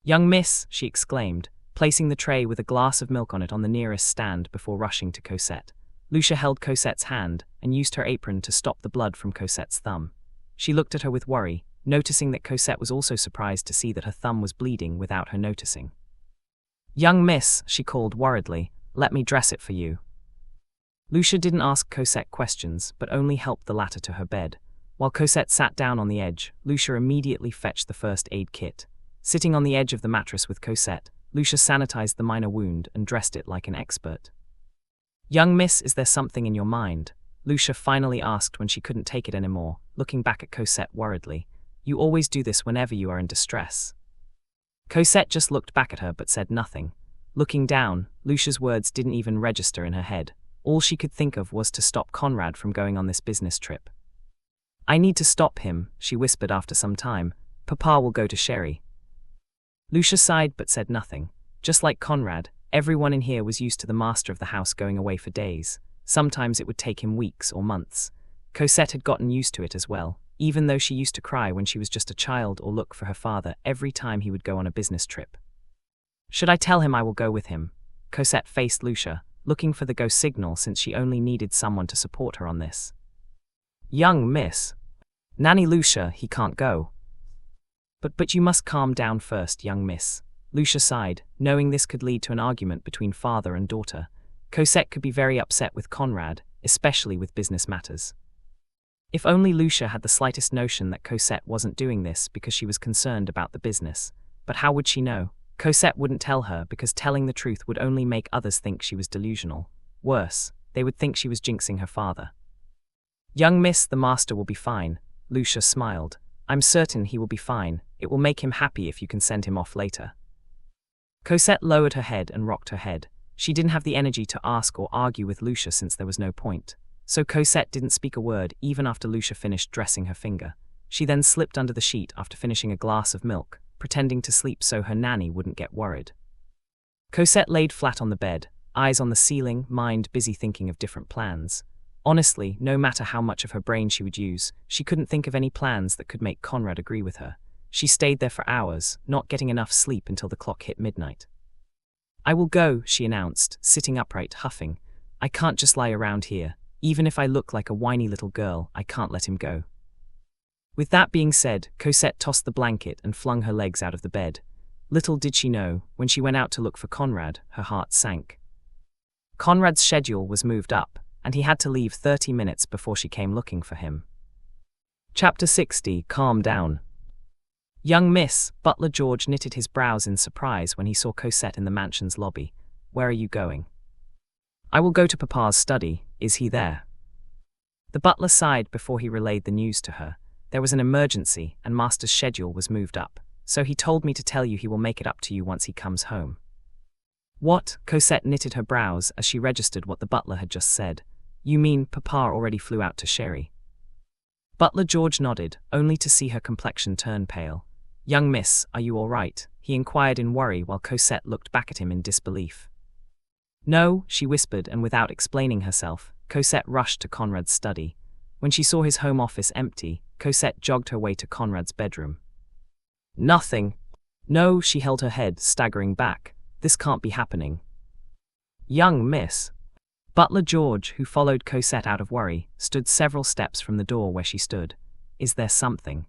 Young miss, she exclaimed, placing the tray with a glass of milk on it on the nearest stand before rushing to Cosette. Lucia held Cosette's hand and used her apron to stop the blood from Cosette's thumb. She looked at her with worry, noticing that Cosette was also surprised to see that her thumb was bleeding without her noticing. Young miss, she called worriedly, let me dress it for you. Lucia didn't ask Cosette questions, but only helped the latter to her bed. While Cosette sat down on the edge, Lucia immediately fetched the first aid kit. Sitting on the edge of the mattress with Cosette, Lucia sanitized the minor wound and dressed it like an expert. Young miss, is there something in your mind? Lucia finally asked when she couldn't take it anymore, looking back at Cosette worriedly. You always do this whenever you are in distress. Cosette just looked back at her but said nothing. Looking down, Lucia's words didn't even register in her head. All she could think of was to stop Conrad from going on this business trip. I need to stop him, she whispered after some time. Papa will go to Sherry. Lucia sighed but said nothing. Just like Conrad, everyone in here was used to the master of the house going away for days. Sometimes it would take him weeks or months. Cosette had gotten used to it as well, even though she used to cry when she was just a child or look for her father every time he would go on a business trip. Should I tell him I will go with him? Cosette faced Lucia, looking for the go signal since she only needed someone to support her on this. Young miss. Nanny Lucia, he can't go. But you must calm down first, young miss. Lucia sighed, knowing this could lead to an argument between father and daughter. Cosette could be very upset with Conrad, especially with business matters. If only Lucia had the slightest notion that Cosette wasn't doing this because she was concerned about the business. But how would she know? Cosette wouldn't tell her because telling the truth would only make others think she was delusional. Worse, they would think she was jinxing her father. Young miss, the master will be fine. Lucia smiled. I'm certain he will be fine. It will make him happy if you can send him off later. Cosette lowered her head and rocked her head. She didn't have the energy to ask or argue with Lucia since there was no point. So Cosette didn't speak a word even after Lucia finished dressing her finger. She then slipped under the sheet after finishing a glass of milk, pretending to sleep so her nanny wouldn't get worried. Cosette laid flat on the bed, eyes on the ceiling, mind busy thinking of different plans. Honestly, no matter how much of her brain she would use, she couldn't think of any plans that could make Conrad agree with her. She stayed there for hours, not getting enough sleep until the clock hit midnight. I will go, she announced, sitting upright, huffing. I can't just lie around here. Even if I look like a whiny little girl, I can't let him go. With that being said, Cosette tossed the blanket and flung her legs out of the bed. Little did she know, when she went out to look for Conrad, her heart sank. Conrad's schedule was moved up, and he had to leave 30 minutes before she came looking for him. Chapter 60. Calm down. Young Miss, Butler George knitted his brows in surprise when he saw Cosette in the mansion's lobby. Where are you going? I will go to Papa's study. Is he there? The butler sighed before he relayed the news to her. There was an emergency, and Master's schedule was moved up, so he told me to tell you he will make it up to you once he comes home. What? Cosette knitted her brows as she registered what the butler had just said. You mean Papa already flew out to Sherry? Butler George nodded, only to see her complexion turn pale. Young Miss, are you all right? He inquired in worry while Cosette looked back at him in disbelief. No, she whispered, and without explaining herself, Cosette rushed to Conrad's study. When she saw his home office empty, Cosette jogged her way to Conrad's bedroom. Nothing. No, she held her head, staggering back. This can't be happening. Young Miss. Butler George, who followed Cosette out of worry, stood several steps from the door where she stood. Is there something?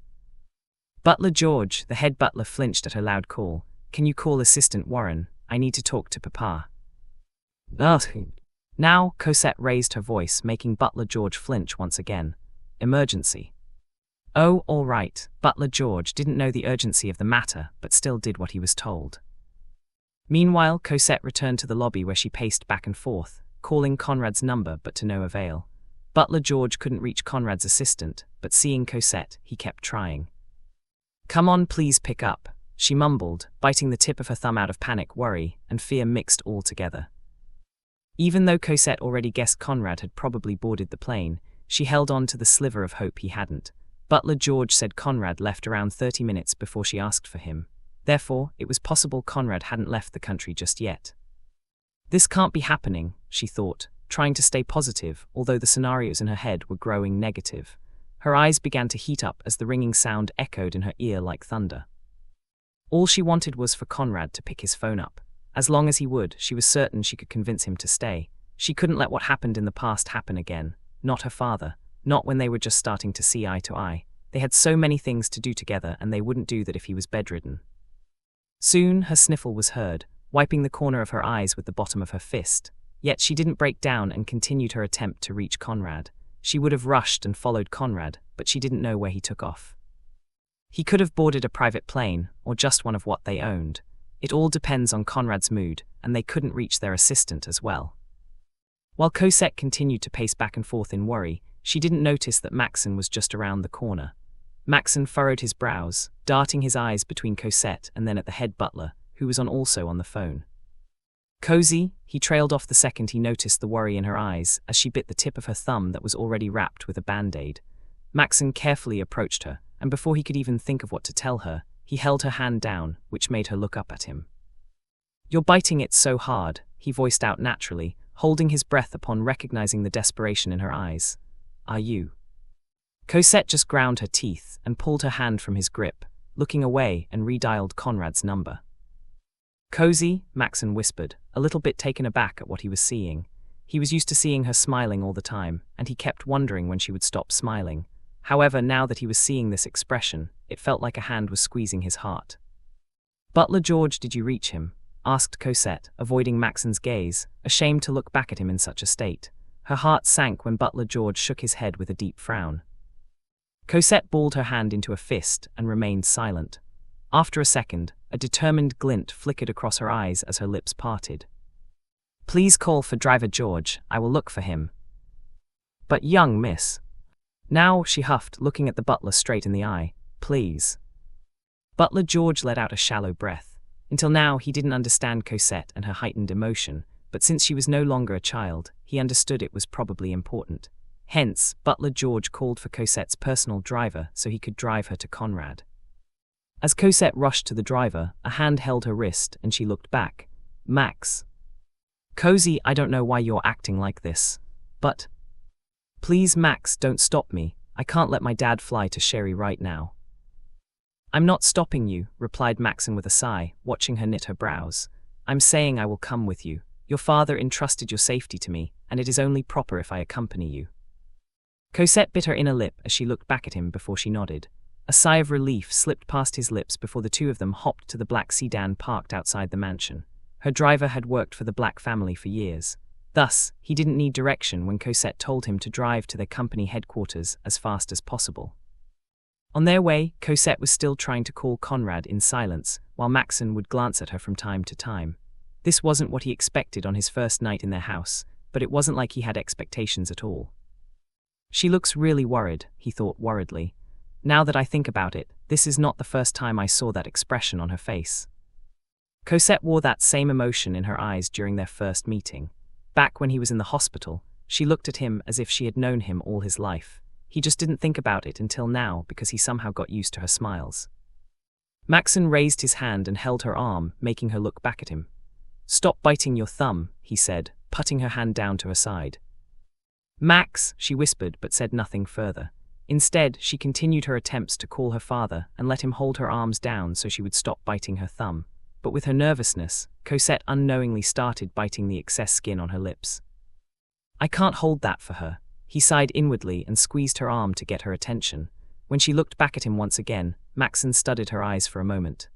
Butler George, the head butler, flinched at her loud call. Can you call Assistant Warren? I need to talk to Papa. Now, Cosette raised her voice, making Butler George flinch once again. Emergency. Oh, all right. Butler George didn't know the urgency of the matter, but still did what he was told. Meanwhile, Cosette returned to the lobby where she paced back and forth, calling Conrad's number but to no avail. Butler George couldn't reach Conrad's assistant, but seeing Cosette, he kept trying. Come on, please pick up, she mumbled, biting the tip of her thumb out of panic, worry, and fear mixed all together. Even though Cosette already guessed Conrad had probably boarded the plane, she held on to the sliver of hope he hadn't. Butler George said Conrad left around 30 minutes before she asked for him. Therefore, it was possible Conrad hadn't left the country just yet. This can't be happening, she thought, trying to stay positive, although the scenarios in her head were growing negative. Her eyes began to heat up as the ringing sound echoed in her ear like thunder. All she wanted was for Conrad to pick his phone up. As long as he would, she was certain she could convince him to stay. She couldn't let what happened in the past happen again. Not her father. Not when they were just starting to see eye to eye. They had so many things to do together, and they wouldn't do that if he was bedridden. Soon, her sniffle was heard, wiping the corner of her eyes with the bottom of her fist. Yet she didn't break down and continued her attempt to reach Conrad. She would have rushed and followed Conrad, but she didn't know where he took off. He could have boarded a private plane, or just one of what they owned. It all depends on Conrad's mood, and they couldn't reach their assistant as well. While Cosette continued to pace back and forth in worry, she didn't notice that Maxen was just around the corner. Maxen furrowed his brows, darting his eyes between Cosette and then at the head butler, who was also on the phone. Cozy, he trailed off the second he noticed the worry in her eyes as she bit the tip of her thumb that was already wrapped with a band-aid. Maxen carefully approached her, and before he could even think of what to tell her, he held her hand down, which made her look up at him. You're biting it so hard, he voiced out naturally, holding his breath upon recognizing the desperation in her eyes. Are you? Cosette just ground her teeth and pulled her hand from his grip, looking away and redialed Conrad's number. Cozy, Maxen whispered, a little bit taken aback at what he was seeing. He was used to seeing her smiling all the time, and he kept wondering when she would stop smiling. However, now that he was seeing this expression, it felt like a hand was squeezing his heart. Butler George, did you reach him? Asked Cosette, avoiding Maxen's gaze, ashamed to look back at him in such a state. Her heart sank when Butler George shook his head with a deep frown. Cosette balled her hand into a fist and remained silent. After a second, a determined glint flickered across her eyes as her lips parted. Please call for Driver George, I will look for him. But young miss. Now, she huffed, looking at the butler straight in the eye. Please. Butler George let out a shallow breath. Until now, he didn't understand Cosette and her heightened emotion, but since she was no longer a child, he understood it was probably important. Hence, Butler George called for Cosette's personal driver so he could drive her to Conrad. As Cosette rushed to the driver, a hand held her wrist and she looked back. Max. Cozy, I don't know why you're acting like this, but... Please, Max, don't stop me. I can't let my dad fly to Sherry right now. I'm not stopping you, replied Maxen with a sigh, watching her knit her brows. I'm saying I will come with you. Your father entrusted your safety to me, and it is only proper if I accompany you. Cosette bit her inner lip as she looked back at him before she nodded. A sigh of relief slipped past his lips before the two of them hopped to the black sedan parked outside the mansion. Her driver had worked for the Black family for years. Thus, he didn't need direction when Cosette told him to drive to their company headquarters as fast as possible. On their way, Cosette was still trying to call Conrad in silence, while Maxen would glance at her from time to time. This wasn't what he expected on his first night in their house, but it wasn't like he had expectations at all. She looks really worried, he thought worriedly. Now that I think about it, this is not the first time I saw that expression on her face. Cosette wore that same emotion in her eyes during their first meeting. Back when he was in the hospital, she looked at him as if she had known him all his life. He just didn't think about it until now because he somehow got used to her smiles. Maxen raised his hand and held her arm, making her look back at him. "Stop biting your thumb," he said, putting her hand down to her side. "Max," she whispered but said nothing further. Instead, she continued her attempts to call her father and let him hold her arms down so she would stop biting her thumb. But with her nervousness, Cosette unknowingly started biting the excess skin on her lips. "I can't hold that for her." He sighed inwardly and squeezed her arm to get her attention. When she looked back at him once again, Maxen studied her eyes for a moment.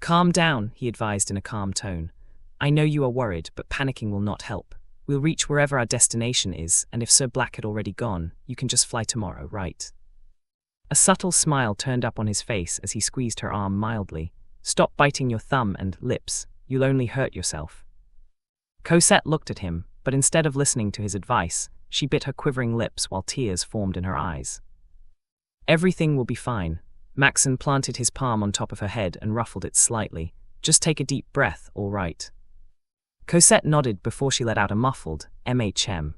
"Calm down," he advised in a calm tone. "I know you are worried, but panicking will not help. We'll reach wherever our destination is, and if Sir Blac had already gone, you can just fly tomorrow, right?" A subtle smile turned up on his face as he squeezed her arm mildly. "Stop biting your thumb and lips. You'll only hurt yourself." Cosette looked at him, but instead of listening to his advice, she bit her quivering lips while tears formed in her eyes. "Everything will be fine." Maxen planted his palm on top of her head and ruffled it slightly. "Just take a deep breath, all right?" Cosette nodded before she let out a muffled "MHM."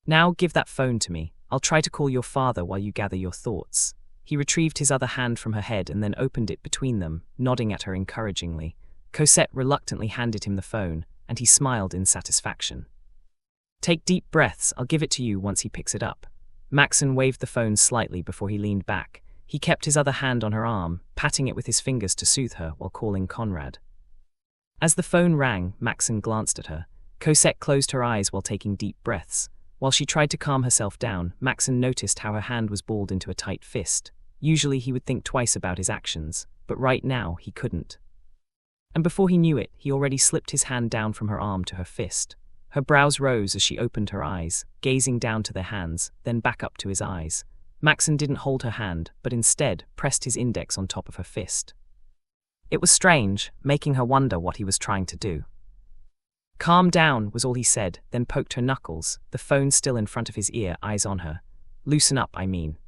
"Now give that phone to me. I'll try to call your father while you gather your thoughts." He retrieved his other hand from her head and then opened it between them, nodding at her encouragingly. Cosette reluctantly handed him the phone, and he smiled in satisfaction. "Take deep breaths, I'll give it to you once he picks it up." Maxen waved the phone slightly before he leaned back. He kept his other hand on her arm, patting it with his fingers to soothe her while calling Conrad. As the phone rang, Maxen glanced at her. Cosette closed her eyes while taking deep breaths. While she tried to calm herself down, Maxen noticed how her hand was balled into a tight fist. Usually he would think twice about his actions, but right now he couldn't. And before he knew it, he already slipped his hand down from her arm to her fist. Her brows rose as she opened her eyes, gazing down to their hands, then back up to his eyes. Maxen didn't hold her hand, but instead pressed his index on top of her fist. It was strange, making her wonder what he was trying to do. "Calm down," was all he said, then poked her knuckles, the phone still in front of his ear, eyes on her. "Loosen up, I mean."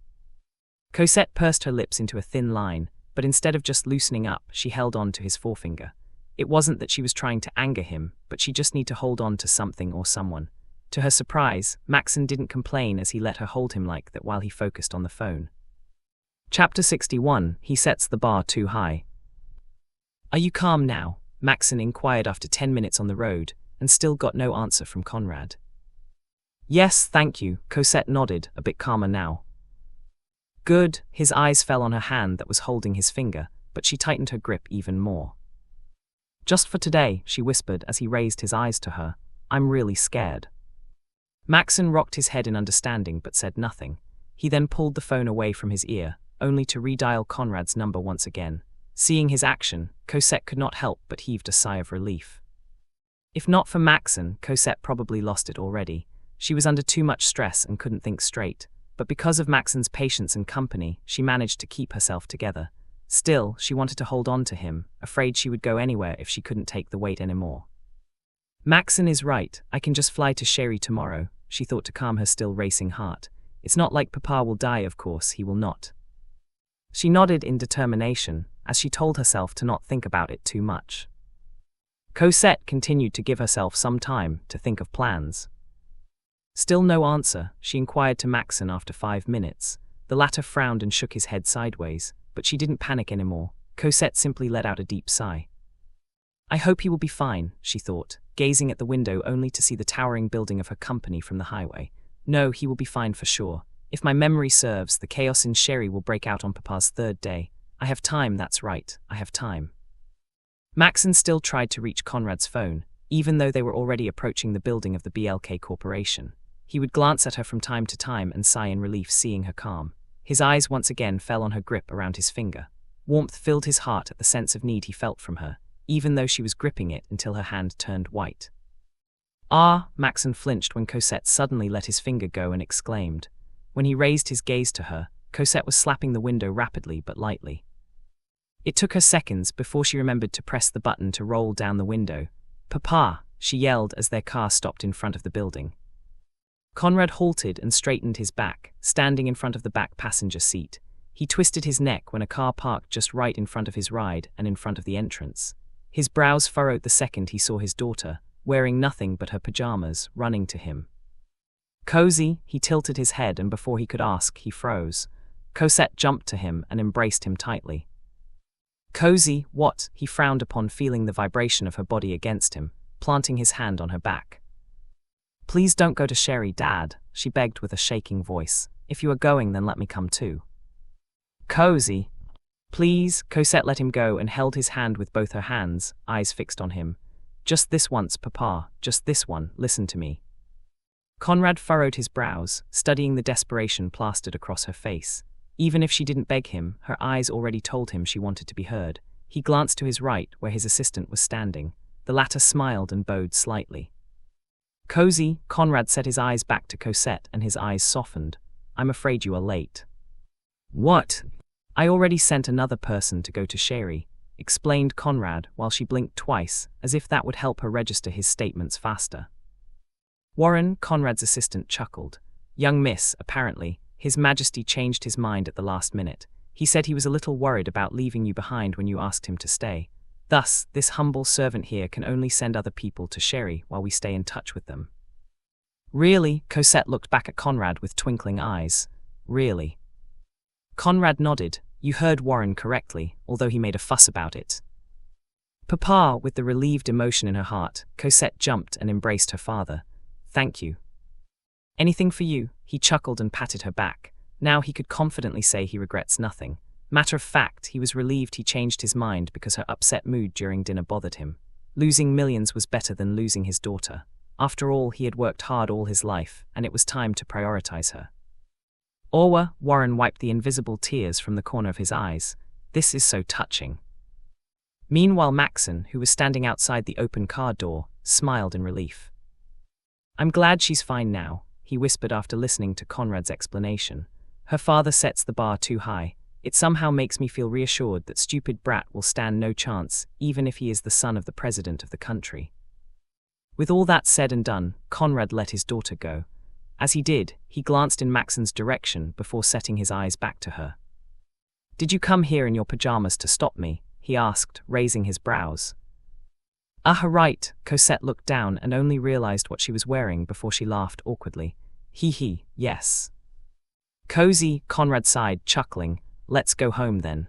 Cosette pursed her lips into a thin line, but instead of just loosening up, she held on to his forefinger. It wasn't that she was trying to anger him, but she just needed to hold on to something or someone. To her surprise, Maxen didn't complain as he let her hold him like that while he focused on the phone. Chapter 61, He Sets the Bar Too High. "Are you calm now?" Maxen inquired after 10 minutes on the road, and still got no answer from Conrad. "Yes, thank you," Cosette nodded, a bit calmer now. "Good." His eyes fell on her hand that was holding his finger, but she tightened her grip even more. "Just for today," she whispered as he raised his eyes to her. "I'm really scared." Maxen rocked his head in understanding but said nothing. He then pulled the phone away from his ear, only to redial Conrad's number once again. Seeing his action, Cosette could not help but heaved a sigh of relief. If not for Maxen, Cosette probably lost it already. She was under too much stress and couldn't think straight, but because of Maxen's patience and company, she managed to keep herself together. Still, she wanted to hold on to him, afraid she would go anywhere if she couldn't take the weight anymore. "Maxen is right, I can just fly to Sherry tomorrow," she thought to calm her still racing heart. "It's not like Papa will die, of course he will not." She nodded in determination, as she told herself to not think about it too much. Cosette continued to give herself some time to think of plans. Still no answer, she inquired to Maxen after 5 minutes. The latter frowned and shook his head sideways, but she didn't panic anymore. Cosette simply let out a deep sigh. "I hope he will be fine," she thought, gazing at the window only to see the towering building of her company from the highway. "No, he will be fine for sure. If my memory serves, the chaos in Sherry will break out on Papa's 3rd day. I have time, that's right, I have time." Maxen still tried to reach Conrad's phone, even though they were already approaching the building of the BLK Corporation. He would glance at her from time to time and sigh in relief seeing her calm. His eyes once again fell on her grip around his finger. Warmth filled his heart at the sense of need he felt from her, even though she was gripping it until her hand turned white. "Ah!" Maxen flinched when Cosette suddenly let his finger go and exclaimed. When he raised his gaze to her, Cosette was slapping the window rapidly but lightly. It took her seconds before she remembered to press the button to roll down the window. "Papa," she yelled as their car stopped in front of the building. Conrad halted and straightened his back, standing in front of the back passenger seat. He twisted his neck when a car parked just right in front of his ride and in front of the entrance. His brows furrowed the second he saw his daughter, wearing nothing but her pajamas, running to him. "Cozy," he tilted his head, and before he could ask, he froze. Cosette jumped to him and embraced him tightly. "Cozy, what?" He frowned upon feeling the vibration of her body against him, planting his hand on her back. "Please don't go to Sherry, Dad," she begged with a shaking voice. "If you are going, then let me come too." "Cozy." "Please." Cosette let him go and held his hand with both her hands, eyes fixed on him. "Just this once, Papa, just this one, listen to me." Conrad furrowed his brows, studying the desperation plastered across her face. Even if she didn't beg him, her eyes already told him she wanted to be heard. He glanced to his right, where his assistant was standing. The latter smiled and bowed slightly. "Cozy," Conrad set his eyes back to Cosette and his eyes softened. "I'm afraid you are late." "What?" "I already sent another person to go to Sherry," explained Conrad while she blinked twice, as if that would help her register his statements faster. Warren, Conrad's assistant, chuckled. "Young miss, apparently. His Majesty changed his mind at the last minute. He said he was a little worried about leaving you behind when you asked him to stay. Thus, this humble servant here can only send other people to Sherry while we stay in touch with them." "Really?" Cosette looked back at Conrad with twinkling eyes. "Really?" Conrad nodded. "You heard Warren correctly, although he made a fuss about it." "Papa," with the relieved emotion in her heart, Cosette jumped and embraced her father. "Thank you." "Anything for you," he chuckled and patted her back. Now he could confidently say he regrets nothing. Matter of fact, he was relieved he changed his mind because her upset mood during dinner bothered him. Losing millions was better than losing his daughter. After all, he had worked hard all his life, and it was time to prioritize her. "Orwa," Warren wiped the invisible tears from the corner of his eyes. "This is so touching." Meanwhile, Maxen, who was standing outside the open car door, smiled in relief. "I'm glad she's fine now," he whispered after listening to Conrad's explanation. "Her father sets the bar too high. It somehow makes me feel reassured that stupid brat will stand no chance, even if he is the son of the president of the country." With all that said and done, Conrad let his daughter go. As he did, he glanced in Maxen's direction before setting his eyes back to her. "Did you come here in your pajamas to stop me?" he asked, raising his brows. Right." Cosette looked down and only realized what she was wearing before she laughed awkwardly. He, yes." "Cozy," Conrad sighed, chuckling. "Let's go home then."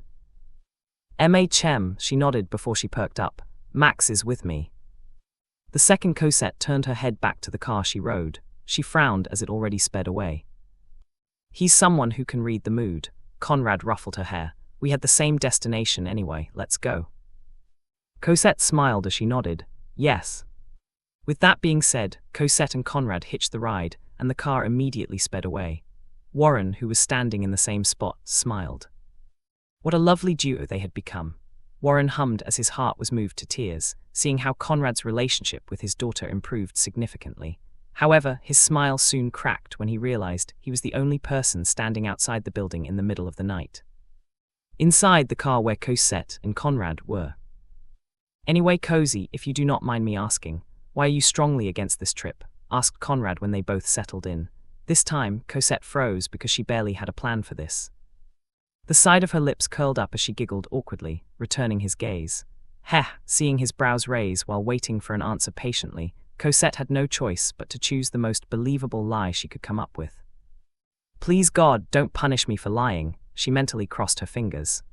"Chem," she nodded before she perked up. "Max is with me." The second Cosette turned her head back to the car she rode. She frowned as it already sped away. "He's someone who can read the mood." Conrad ruffled her hair. "We had the same destination anyway, let's go." Cosette smiled as she nodded. "Yes." With that being said, Cosette and Conrad hitched the ride, and the car immediately sped away. Warren, who was standing in the same spot, smiled. What a lovely duo they had become. Warren hummed as his heart was moved to tears, seeing how Conrad's relationship with his daughter improved significantly. However, his smile soon cracked when he realized he was the only person standing outside the building in the middle of the night. Inside the car where Cosette and Conrad were. "Anyway, Cozy, if you do not mind me asking, why are you strongly against this trip?" asked Conrad when they both settled in. This time, Cosette froze because she barely had a plan for this. The side of her lips curled up as she giggled awkwardly, returning his gaze. Seeing his brows raise while waiting for an answer patiently, Cosette had no choice but to choose the most believable lie she could come up with. "Please God, don't punish me for lying," she mentally crossed her fingers.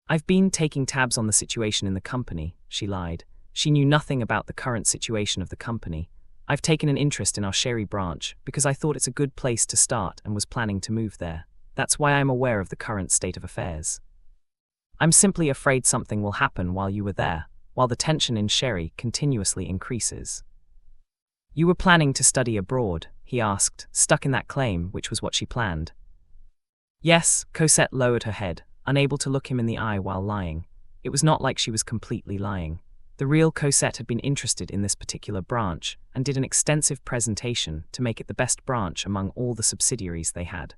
"I've been taking tabs on the situation in the company," she lied. She knew nothing about the current situation of the company. "I've taken an interest in our Sherry branch because I thought it's a good place to start and was planning to move there. That's why I'm aware of the current state of affairs. I'm simply afraid something will happen while you were there, while the tension in Sherry continuously increases." "You were planning to study abroad?" he asked, stuck in that claim, which was what she planned. "Yes," Cosette lowered her head, unable to look him in the eye while lying. It was not like she was completely lying. The real Cosette had been interested in this particular branch and did an extensive presentation to make it the best branch among all the subsidiaries they had.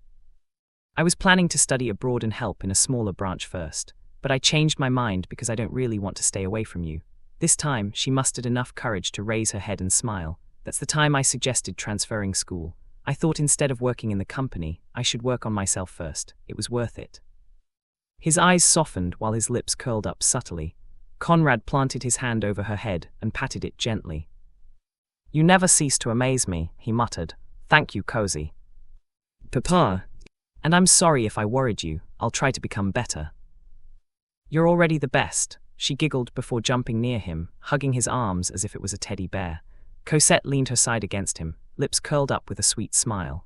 I was planning to study abroad and help in a smaller branch first, but I changed my mind because I don't really want to stay away from you. This time, she mustered enough courage to raise her head and smile. That's the time I suggested transferring school. I thought instead of working in the company, I should work on myself first. It was worth it. His eyes softened while his lips curled up subtly. Conrad planted his hand over her head and patted it gently. You never cease to amaze me, he muttered. Thank you, Cozy. Papa. And I'm sorry if I worried you. I'll try to become better. You're already the best, she giggled before jumping near him, hugging his arms as if it was a teddy bear. Cosette leaned her side against him, lips curled up with a sweet smile.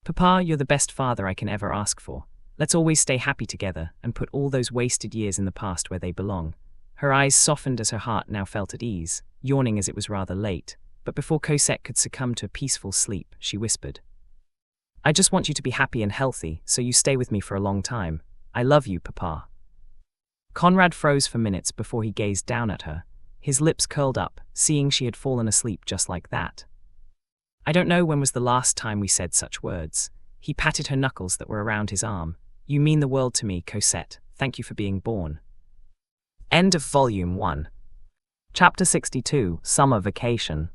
Papa, you're the best father I can ever ask for. Let's always stay happy together and put all those wasted years in the past where they belong. Her eyes softened as her heart now felt at ease, yawning as it was rather late, but before Cosette could succumb to a peaceful sleep, she whispered, I just want you to be happy and healthy, so you stay with me for a long time. I love you, Papa. Conrad froze for minutes before he gazed down at her, his lips curled up, seeing she had fallen asleep just like that. I don't know when was the last time we said such words. He patted her knuckles that were around his arm. You mean the world to me, Cosette. Thank you for being born. End of Volume 1. Chapter 62, Summer Vacation.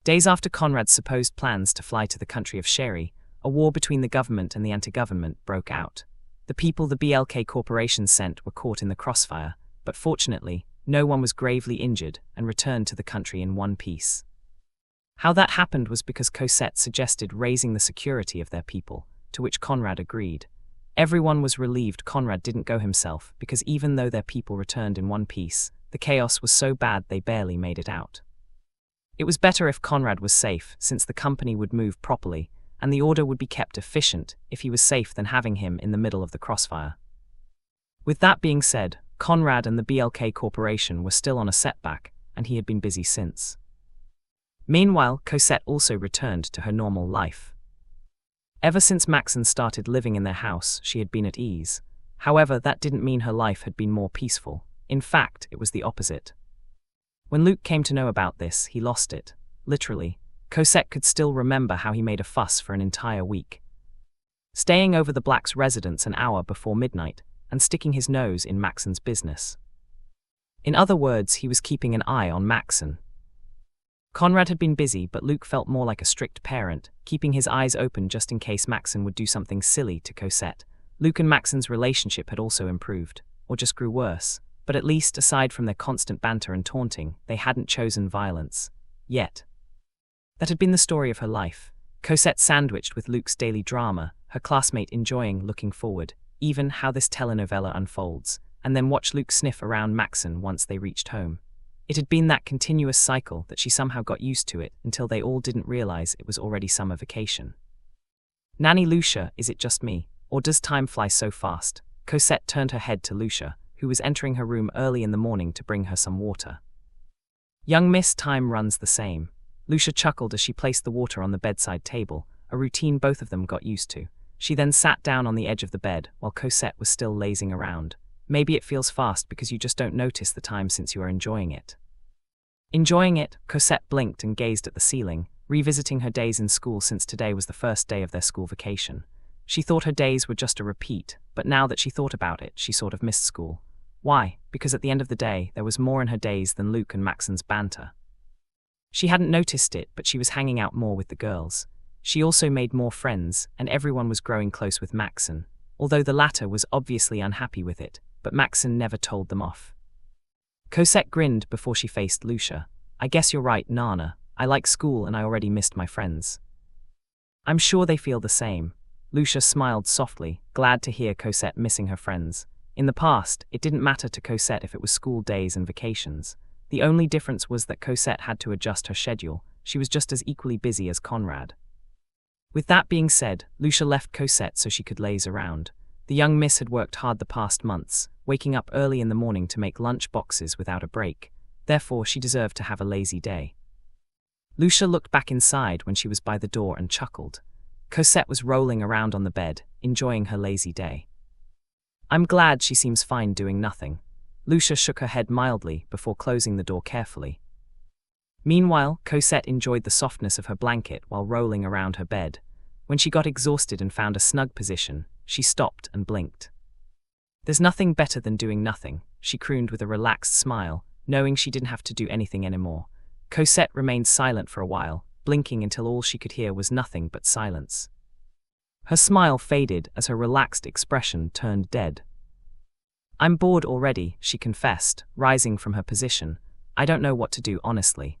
Days after Conrad's supposed plans to fly to the country of Sherry, a war between the government and the anti-government broke out. The people the BLK Corporation sent were caught in the crossfire, but fortunately, no one was gravely injured and returned to the country in one piece. How that happened was because Cosette suggested raising the security of their people, to which Conrad agreed. Everyone was relieved Conrad didn't go himself, because even though their people returned in one piece, the chaos was so bad they barely made it out. It was better if Conrad was safe, since the company would move properly, and the order would be kept efficient if he was safe than having him in the middle of the crossfire. With that being said, Conrad and the BLK Corporation were still on a setback, and he had been busy since. Meanwhile, Cosette also returned to her normal life. Ever since Maxen started living in their house, she had been at ease. However, that didn't mean her life had been more peaceful. In fact, it was the opposite. When Luc came to know about this, he lost it. Literally, Cosette could still remember how he made a fuss for an entire week. Staying over the Blac's residence an hour before midnight, and sticking his nose in Maxen's business. In other words, he was keeping an eye on Maxen. Conrad had been busy, but Luc felt more like a strict parent, keeping his eyes open just in case Maxen would do something silly to Cosette. Luc and Maxen's relationship had also improved, or just grew worse, but at least, aside from their constant banter and taunting, they hadn't chosen violence. Yet. That had been the story of her life. Cosette sandwiched with Luc's daily drama, her classmate enjoying looking forward, even how this telenovela unfolds, and then watch Luc sniff around Maxen once they reached home. It had been that continuous cycle that she somehow got used to it until they all didn't realize it was already summer vacation. Nanny Lucia, is it just me, or does time fly so fast? Cosette turned her head to Lucia, who was entering her room early in the morning to bring her some water. Young miss, time runs the same. Lucia chuckled as she placed the water on the bedside table, a routine both of them got used to. She then sat down on the edge of the bed while Cosette was still lazing around. Maybe it feels fast because you just don't notice the time since you are enjoying it. Enjoying it, Cosette blinked and gazed at the ceiling, revisiting her days in school since today was the first day of their school vacation. She thought her days were just a repeat, but now that she thought about it, she sort of missed school. Why? Because at the end of the day, there was more in her days than Luc and Maxen's banter. She hadn't noticed it, but she was hanging out more with the girls. She also made more friends, and everyone was growing close with Maxen, although the latter was obviously unhappy with it, but Maxen never told them off. Cosette grinned before she faced Lucia. I guess you're right, Nana. I like school and I already missed my friends. I'm sure they feel the same. Lucia smiled softly, glad to hear Cosette missing her friends. In the past, it didn't matter to Cosette if it was school days and vacations. The only difference was that Cosette had to adjust her schedule. She was just as equally busy as Conrad. With that being said, Lucia left Cosette so she could laze around. The young miss had worked hard the past months, waking up early in the morning to make lunch boxes without a break. Therefore, she deserved to have a lazy day. Lucia looked back inside when she was by the door and chuckled. Cosette was rolling around on the bed, enjoying her lazy day. I'm glad she seems fine doing nothing. Lucia shook her head mildly before closing the door carefully. Meanwhile, Cosette enjoyed the softness of her blanket while rolling around her bed. When she got exhausted and found a snug position, she stopped and blinked. There's nothing better than doing nothing, she crooned with a relaxed smile, knowing she didn't have to do anything anymore. Cosette remained silent for a while, blinking until all she could hear was nothing but silence. Her smile faded as her relaxed expression turned dead. I'm bored already, she confessed, rising from her position. I don't know what to do, honestly.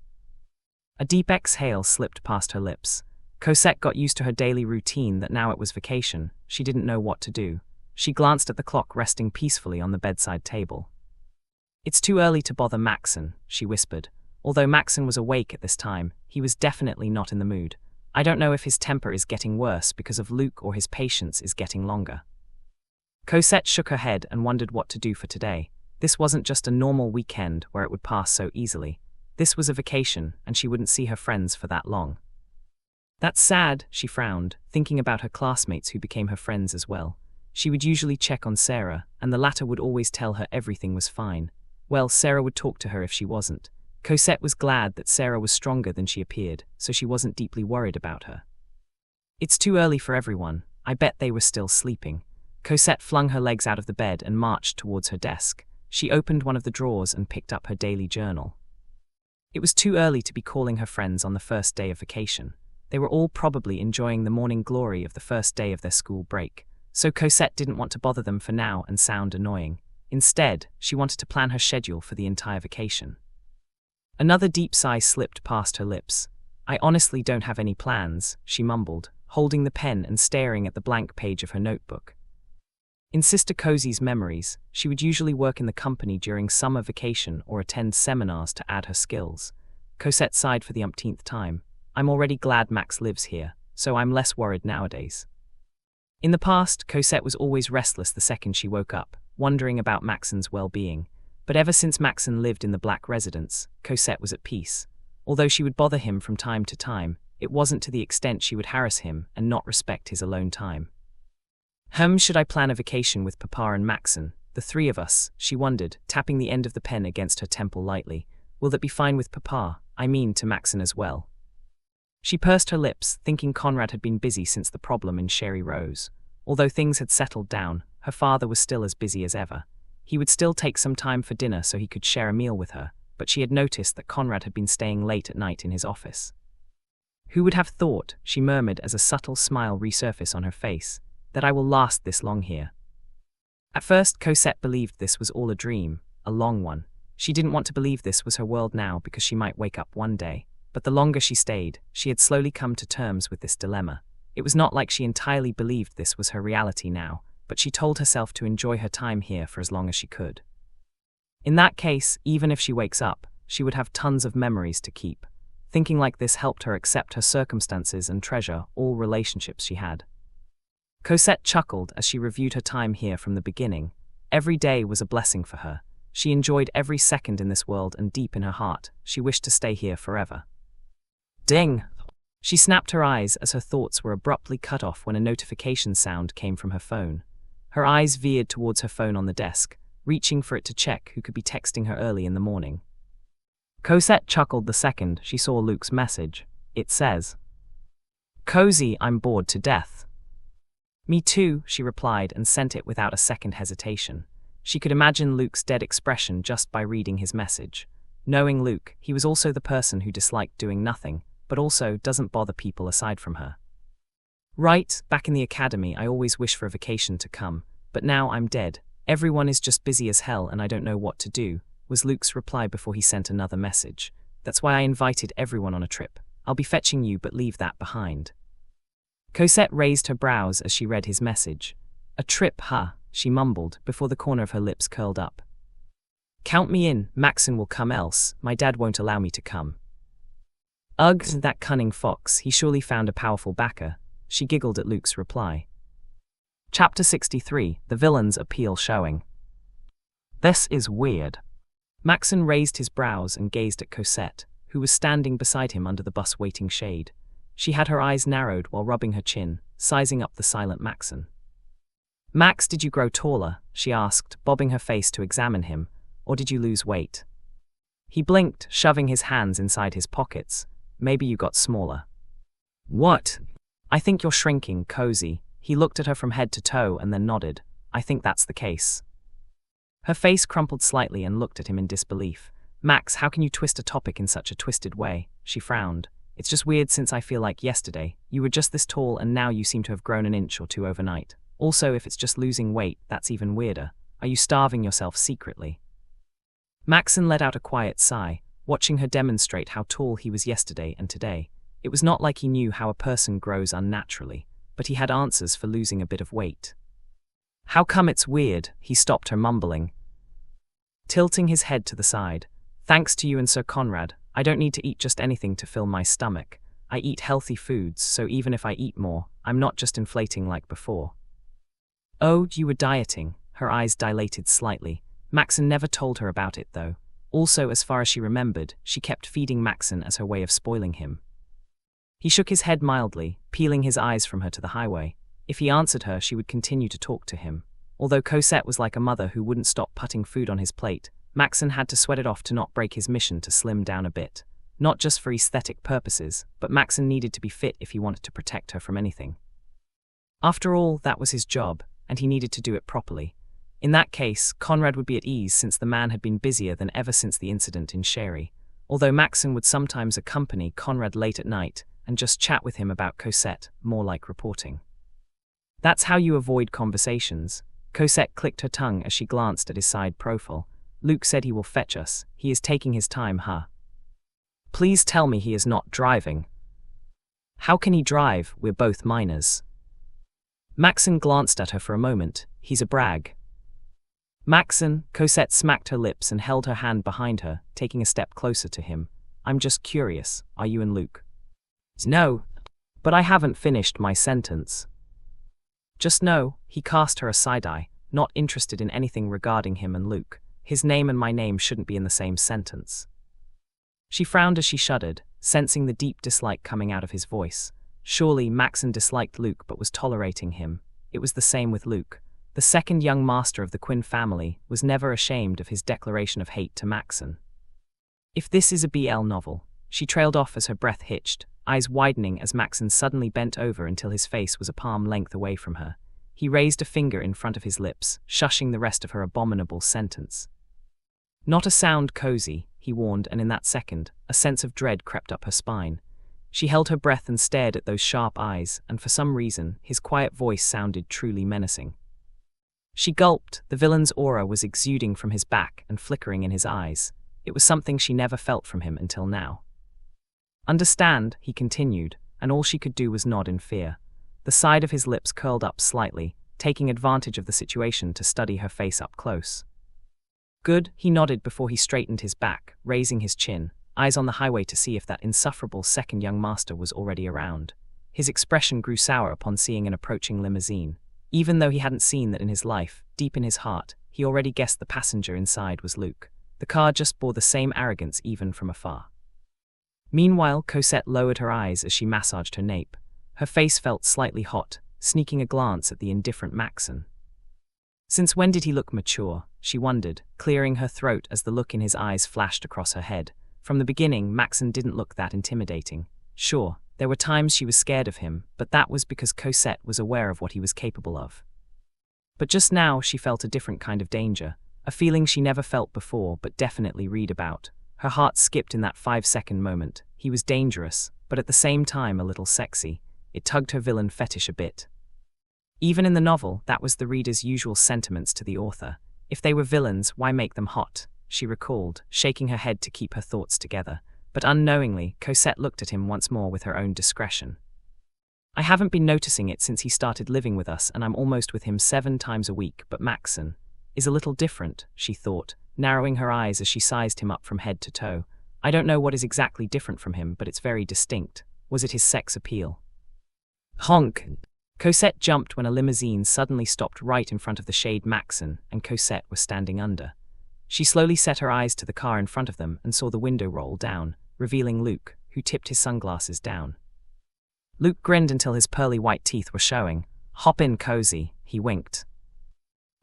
A deep exhale slipped past her lips. Cosette got used to her daily routine that now it was vacation. She didn't know what to do. She glanced at the clock resting peacefully on the bedside table. It's too early to bother Maxen, she whispered. Although Maxen was awake at this time, he was definitely not in the mood. I don't know if his temper is getting worse because of Luc or his patience is getting longer. Cosette shook her head and wondered what to do for today. This wasn't just a normal weekend where it would pass so easily. This was a vacation, and she wouldn't see her friends for that long. That's sad, she frowned, thinking about her classmates who became her friends as well. She would usually check on Sarah, and the latter would always tell her everything was fine. Well, Sarah would talk to her if she wasn't. Cosette was glad that Sarah was stronger than she appeared, so she wasn't deeply worried about her. It's too early for everyone. I bet they were still sleeping. Cosette flung her legs out of the bed and marched towards her desk. She opened one of the drawers and picked up her daily journal. It was too early to be calling her friends on the first day of vacation. They were all probably enjoying the morning glory of the first day of their school break, so Cosette didn't want to bother them for now and sound annoying. Instead, she wanted to plan her schedule for the entire vacation. Another deep sigh slipped past her lips. I honestly don't have any plans, she mumbled, holding the pen and staring at the blank page of her notebook. In Sister Cosie's memories, she would usually work in the company during summer vacation or attend seminars to add her skills. Cosette sighed for the umpteenth time. I'm already glad Max lives here, so I'm less worried nowadays. In the past, Cosette was always restless the second she woke up, wondering about Maxen's well-being. But ever since Maxen lived in the Blac residence, Cosette was at peace. Although she would bother him from time to time, it wasn't to the extent she would harass him and not respect his alone time. Should I plan a vacation with Papa and Maxen, the three of us, she wondered, tapping the end of the pen against her temple lightly. Will that be fine with Papa? I mean to Maxen as well. She pursed her lips, thinking Conrad had been busy since the problem in Sherry Rose. Although things had settled down, her father was still as busy as ever. He would still take some time for dinner so he could share a meal with her, but she had noticed that Conrad had been staying late at night in his office. Who would have thought, she murmured as a subtle smile resurfaced on her face, that I will last this long here. At first, Cosette believed this was all a dream, a long one. She didn't want to believe this was her world now because she might wake up one day. But the longer she stayed, she had slowly come to terms with this dilemma. It was not like she entirely believed this was her reality now, but she told herself to enjoy her time here for as long as she could. In that case, even if she wakes up, she would have tons of memories to keep. Thinking like this helped her accept her circumstances and treasure all relationships she had. Cosette chuckled as she reviewed her time here from the beginning. Every day was a blessing for her. She enjoyed every second in this world, and deep in her heart, she wished to stay here forever. Ding! She snapped her eyes as her thoughts were abruptly cut off when a notification sound came from her phone. Her eyes veered towards her phone on the desk, reaching for it to check who could be texting her early in the morning. Cosette chuckled the second she saw Luc's message. It says, "Cozy, I'm bored to death." "Me too," she replied and sent it without a second hesitation. She could imagine Luc's dead expression just by reading his message. Knowing Luc, he was also the person who disliked doing nothing, but also doesn't bother people aside from her. Right, back in the academy I always wish for a vacation to come, but now I'm dead. Everyone is just busy as hell and I don't know what to do, was Luc's reply before he sent another message. That's why I invited everyone on a trip. I'll be fetching you, but leave that behind. Cosette raised her brows as she read his message. A trip, huh? She mumbled, before the corner of her lips curled up. Count me in, Maxen will come else, my dad won't allow me to come. Ugh, that cunning fox, he surely found a powerful backer, she giggled at Luc's reply. Chapter 63, The Villain's Appeal Showing. This is weird. Maxen raised his brows and gazed at Cosette, who was standing beside him under the bus waiting shade. She had her eyes narrowed while rubbing her chin, sizing up the silent Maxen. Max, did you grow taller? She asked, bobbing her face to examine him, or did you lose weight? He blinked, shoving his hands inside his pockets. Maybe you got smaller. What? I think you're shrinking, Cozy. He looked at her from head to toe and then nodded. I think that's the case. Her face crumpled slightly and looked at him in disbelief. Max, how can you twist a topic in such a twisted way? She frowned. It's just weird since I feel like yesterday, you were just this tall and now you seem to have grown an inch or two overnight. Also, if it's just losing weight, that's even weirder. Are you starving yourself secretly? Maxen let out a quiet sigh, watching her demonstrate how tall he was yesterday and today. It was not like he knew how a person grows unnaturally, but he had answers for losing a bit of weight. How come it's weird? He stopped her, mumbling, tilting his head to the side. Thanks to you and Sir Conrad, I don't need to eat just anything to fill my stomach. I eat healthy foods, so even if I eat more, I'm not just inflating like before. Oh, you were dieting. Her eyes dilated slightly. Maxen never told her about it, though. Also, as far as she remembered, she kept feeding Maxen as her way of spoiling him. He shook his head mildly, peeling his eyes from her to the highway. If he answered her, she would continue to talk to him. Although Cosette was like a mother who wouldn't stop putting food on his plate, Maxen had to sweat it off to not break his mission to slim down a bit. Not just for aesthetic purposes, but Maxen needed to be fit if he wanted to protect her from anything. After all, that was his job, and he needed to do it properly. In that case, Conrad would be at ease since the man had been busier than ever since the incident in Sherry. Although Maxen would sometimes accompany Conrad late at night and just chat with him about Cosette, more like reporting. That's how you avoid conversations. Cosette clicked her tongue as she glanced at his side profile. Luke said he will fetch us. He is taking his time, huh? Please tell me he is not driving. How can he drive? We're both minors. Maxen glanced at her for a moment. He's a brag. Maxen, Cosette smacked her lips and held her hand behind her, taking a step closer to him. I'm just curious, are you and Luke? No, but I haven't finished my sentence. Just no, he cast her a side-eye, not interested in anything regarding him and Luke. His name and my name shouldn't be in the same sentence. She frowned as she shuddered, sensing the deep dislike coming out of his voice. Surely Maxen disliked Luke but was tolerating him. It was the same with Luke. The second young master of the Quinn family was never ashamed of his declaration of hate to Maxen. If this is a BL novel, she trailed off as her breath hitched, eyes widening as Maxen suddenly bent over until his face was a palm length away from her. He raised a finger in front of his lips, shushing the rest of her abominable sentence. Not a sound, Cozy, he warned, and in that second, a sense of dread crept up her spine. She held her breath and stared at those sharp eyes, and for some reason, his quiet voice sounded truly menacing. She gulped. The villain's aura was exuding from his back and flickering in his eyes. It was something she never felt from him until now. Understand, he continued, and all she could do was nod in fear. The side of his lips curled up slightly, taking advantage of the situation to study her face up close. Good, he nodded before he straightened his back, raising his chin, eyes on the highway to see if that insufferable second young master was already around. His expression grew sour upon seeing an approaching limousine. Even though he hadn't seen that in his life, deep in his heart, he already guessed the passenger inside was Luke. The car just bore the same arrogance even from afar. Meanwhile, Cosette lowered her eyes as she massaged her nape. Her face felt slightly hot, sneaking a glance at the indifferent Maxen. Since when did he look mature? She wondered, clearing her throat as the look in his eyes flashed across her head. From the beginning, Maxen didn't look that intimidating. Sure, there were times she was scared of him, but that was because Cosette was aware of what he was capable of. But just now she felt a different kind of danger, a feeling she never felt before but definitely read about. Her heart skipped in that 5-second moment. He was dangerous, but at the same time a little sexy. It tugged her villain fetish a bit. Even in the novel, that was the reader's usual sentiments to the author. If they were villains, why make them hot? She recalled, shaking her head to keep her thoughts together. But unknowingly, Cosette looked at him once more with her own discretion. I haven't been noticing it since he started living with us, and I'm almost with him 7 times a week, but Maxen is a little different, she thought, narrowing her eyes as she sized him up from head to toe. I don't know what is exactly different from him, but it's very distinct. Was it his sex appeal? Honk! Cosette jumped when a limousine suddenly stopped right in front of the shade Maxen and Cosette was standing under. She slowly set her eyes to the car in front of them and saw the window roll down, revealing Luke, who tipped his sunglasses down. Luke grinned until his pearly white teeth were showing. Hop in, Cozy, he winked.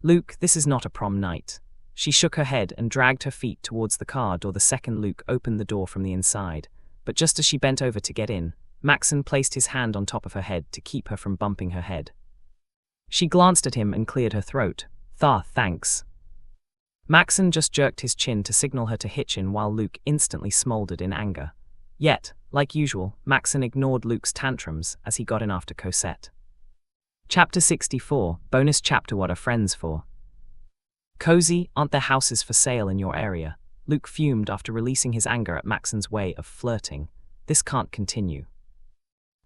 Luke, this is not a prom night. She shook her head and dragged her feet towards the car door the second Luke opened the door from the inside, but just as she bent over to get in, Maxen placed his hand on top of her head to keep her from bumping her head. She glanced at him and cleared her throat. Thanks. Maxen just jerked his chin to signal her to hitch in while Luke instantly smoldered in anger. Yet, like usual, Maxen ignored Luke's tantrums as he got in after Cosette. Chapter 64, Bonus Chapter. What are friends for? Cozy, aren't there houses for sale in your area? Luke fumed after releasing his anger at Maxen's way of flirting. This can't continue.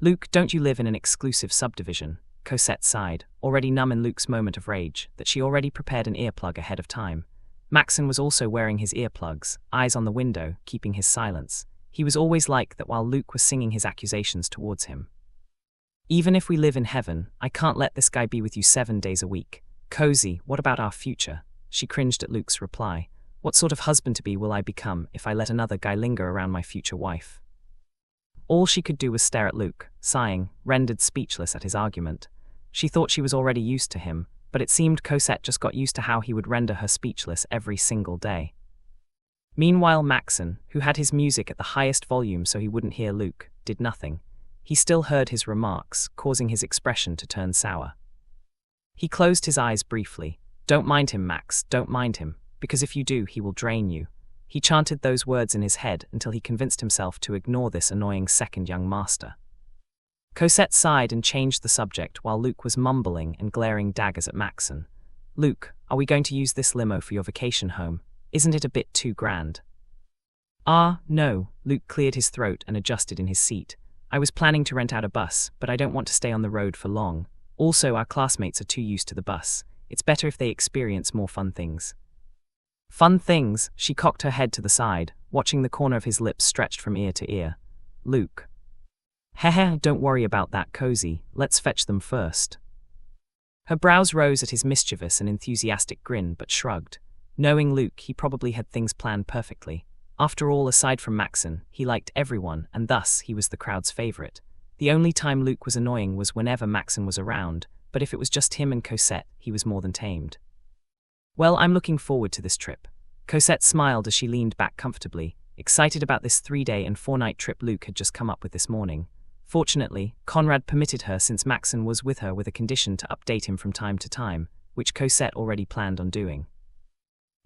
Luke, don't you live in an exclusive subdivision? Cosette sighed, already numb in Luke's moment of rage, that she already prepared an earplug ahead of time. Maxen was also wearing his earplugs, eyes on the window, keeping his silence. He was always like that while Luke was singing his accusations towards him. Even if we live in heaven, I can't let this guy be with you 7 days a week. Cozy, what about our future? She cringed at Luke's reply. What sort of husband-to-be will I become if I let another guy linger around my future wife? All she could do was stare at Luke, sighing, rendered speechless at his argument. She thought she was already used to him, but it seemed Cosette just got used to how he would render her speechless every single day. Meanwhile, Maxen, who had his music at the highest volume so he wouldn't hear Luke, did nothing. He still heard his remarks, causing his expression to turn sour. He closed his eyes briefly. Don't mind him, Max, don't mind him, because if you do, he will drain you. He chanted those words in his head until he convinced himself to ignore this annoying second young master. Cosette sighed and changed the subject while Luke was mumbling and glaring daggers at Maxen. Luke, are we going to use this limo for your vacation home? Isn't it a bit too grand? No, Luke cleared his throat and adjusted in his seat. I was planning to rent out a bus, but I don't want to stay on the road for long. Also, our classmates are too used to the bus. It's better if they experience more fun things. Fun things? She cocked her head to the side, watching the corner of his lips stretched from ear to ear. Luke. Heh, don't worry about that, Cozy. Let's fetch them first. Her brows rose at his mischievous and enthusiastic grin, but shrugged. Knowing Luke, he probably had things planned perfectly. After all, aside from Maxen, he liked everyone, and thus he was the crowd's favorite. The only time Luke was annoying was whenever Maxen was around, but if it was just him and Cosette, he was more than tamed. Well, I'm looking forward to this trip. Cosette smiled as she leaned back comfortably, excited about this 3-day and 4-night trip Luke had just come up with this morning. Fortunately, Conrad permitted her since Maxen was with her with a condition to update him from time to time, which Cosette already planned on doing.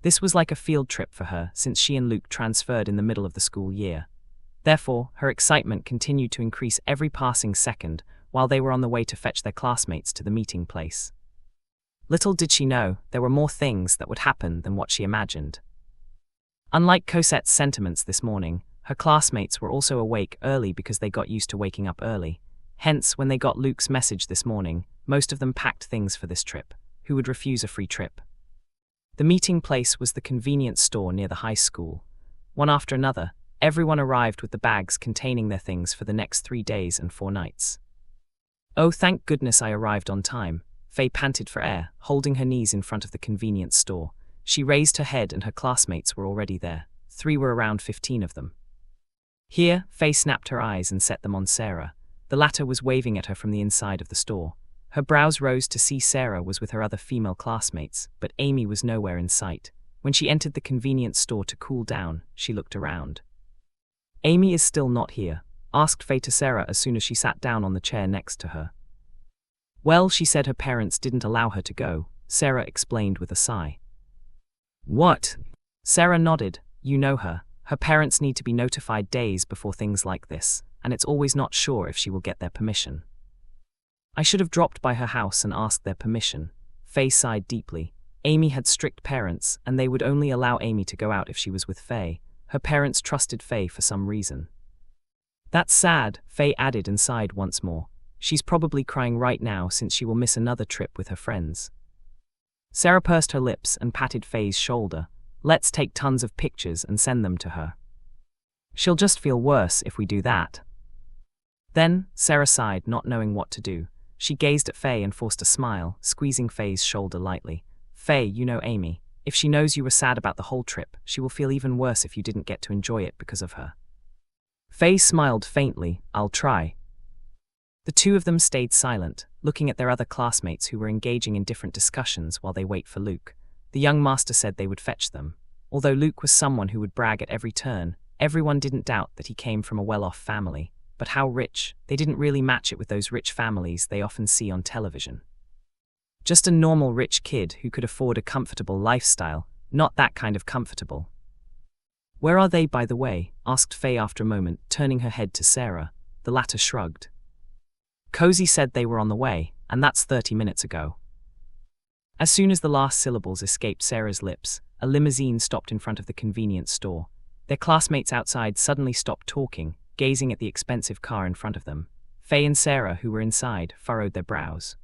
This was like a field trip for her since she and Luke transferred in the middle of the school year. Therefore, her excitement continued to increase every passing second while they were on the way to fetch their classmates to the meeting place. Little did she know, there were more things that would happen than what she imagined. Unlike Cosette's sentiments this morning, her classmates were also awake early because they got used to waking up early. Hence, when they got Luke's message this morning, most of them packed things for this trip. Who would refuse a free trip? The meeting place was the convenience store near the high school. One after another, everyone arrived with the bags containing their things for the next 3 days and 4 nights. Oh, thank goodness I arrived on time. Faye panted for air, holding her knees in front of the convenience store. She raised her head and her classmates were already there. 3 were around 15 of them. Here, Faye snapped her eyes and set them on Sarah. The latter was waving at her from the inside of the store. Her brows rose to see Sarah was with her other female classmates, but Amy was nowhere in sight. When she entered the convenience store to cool down, she looked around. Amy is still not here, asked Faye to Sarah as soon as she sat down on the chair next to her. Well, she said her parents didn't allow her to go, Sarah explained with a sigh. What? Sarah nodded. You know her. Her parents need to be notified days before things like this, and it's always not sure if she will get their permission. I should have dropped by her house and asked their permission. Faye sighed deeply. Amy had strict parents, and they would only allow Amy to go out if she was with Faye. Her parents trusted Faye for some reason. That's sad, Faye added and sighed once more. She's probably crying right now since she will miss another trip with her friends. Sarah pursed her lips and patted Faye's shoulder. Let's take tons of pictures and send them to her. She'll just feel worse if we do that. Then, Sarah sighed, not knowing what to do. She gazed at Faye and forced a smile, squeezing Faye's shoulder lightly. Faye, you know Amy. If she knows you were sad about the whole trip, she will feel even worse if you didn't get to enjoy it because of her. Faye smiled faintly. I'll try. The two of them stayed silent, looking at their other classmates who were engaging in different discussions while they wait for Luke. The young master said they would fetch them. Although Luke was someone who would brag at every turn, everyone didn't doubt that he came from a well-off family. but how rich? They didn't really match it with those rich families they often see on television. Just a normal rich kid who could afford a comfortable lifestyle, not that kind of comfortable. "Where are they, by the way?" asked Faye after a moment, turning her head to Sarah. The latter shrugged. "Cozy said they were on the way, and that's 30 minutes ago." As soon as the last syllables escaped Sarah's lips, a limousine stopped in front of the convenience store. Their classmates outside suddenly stopped talking, gazing at the expensive car in front of them. Faye and Sarah, who were inside, furrowed their brows.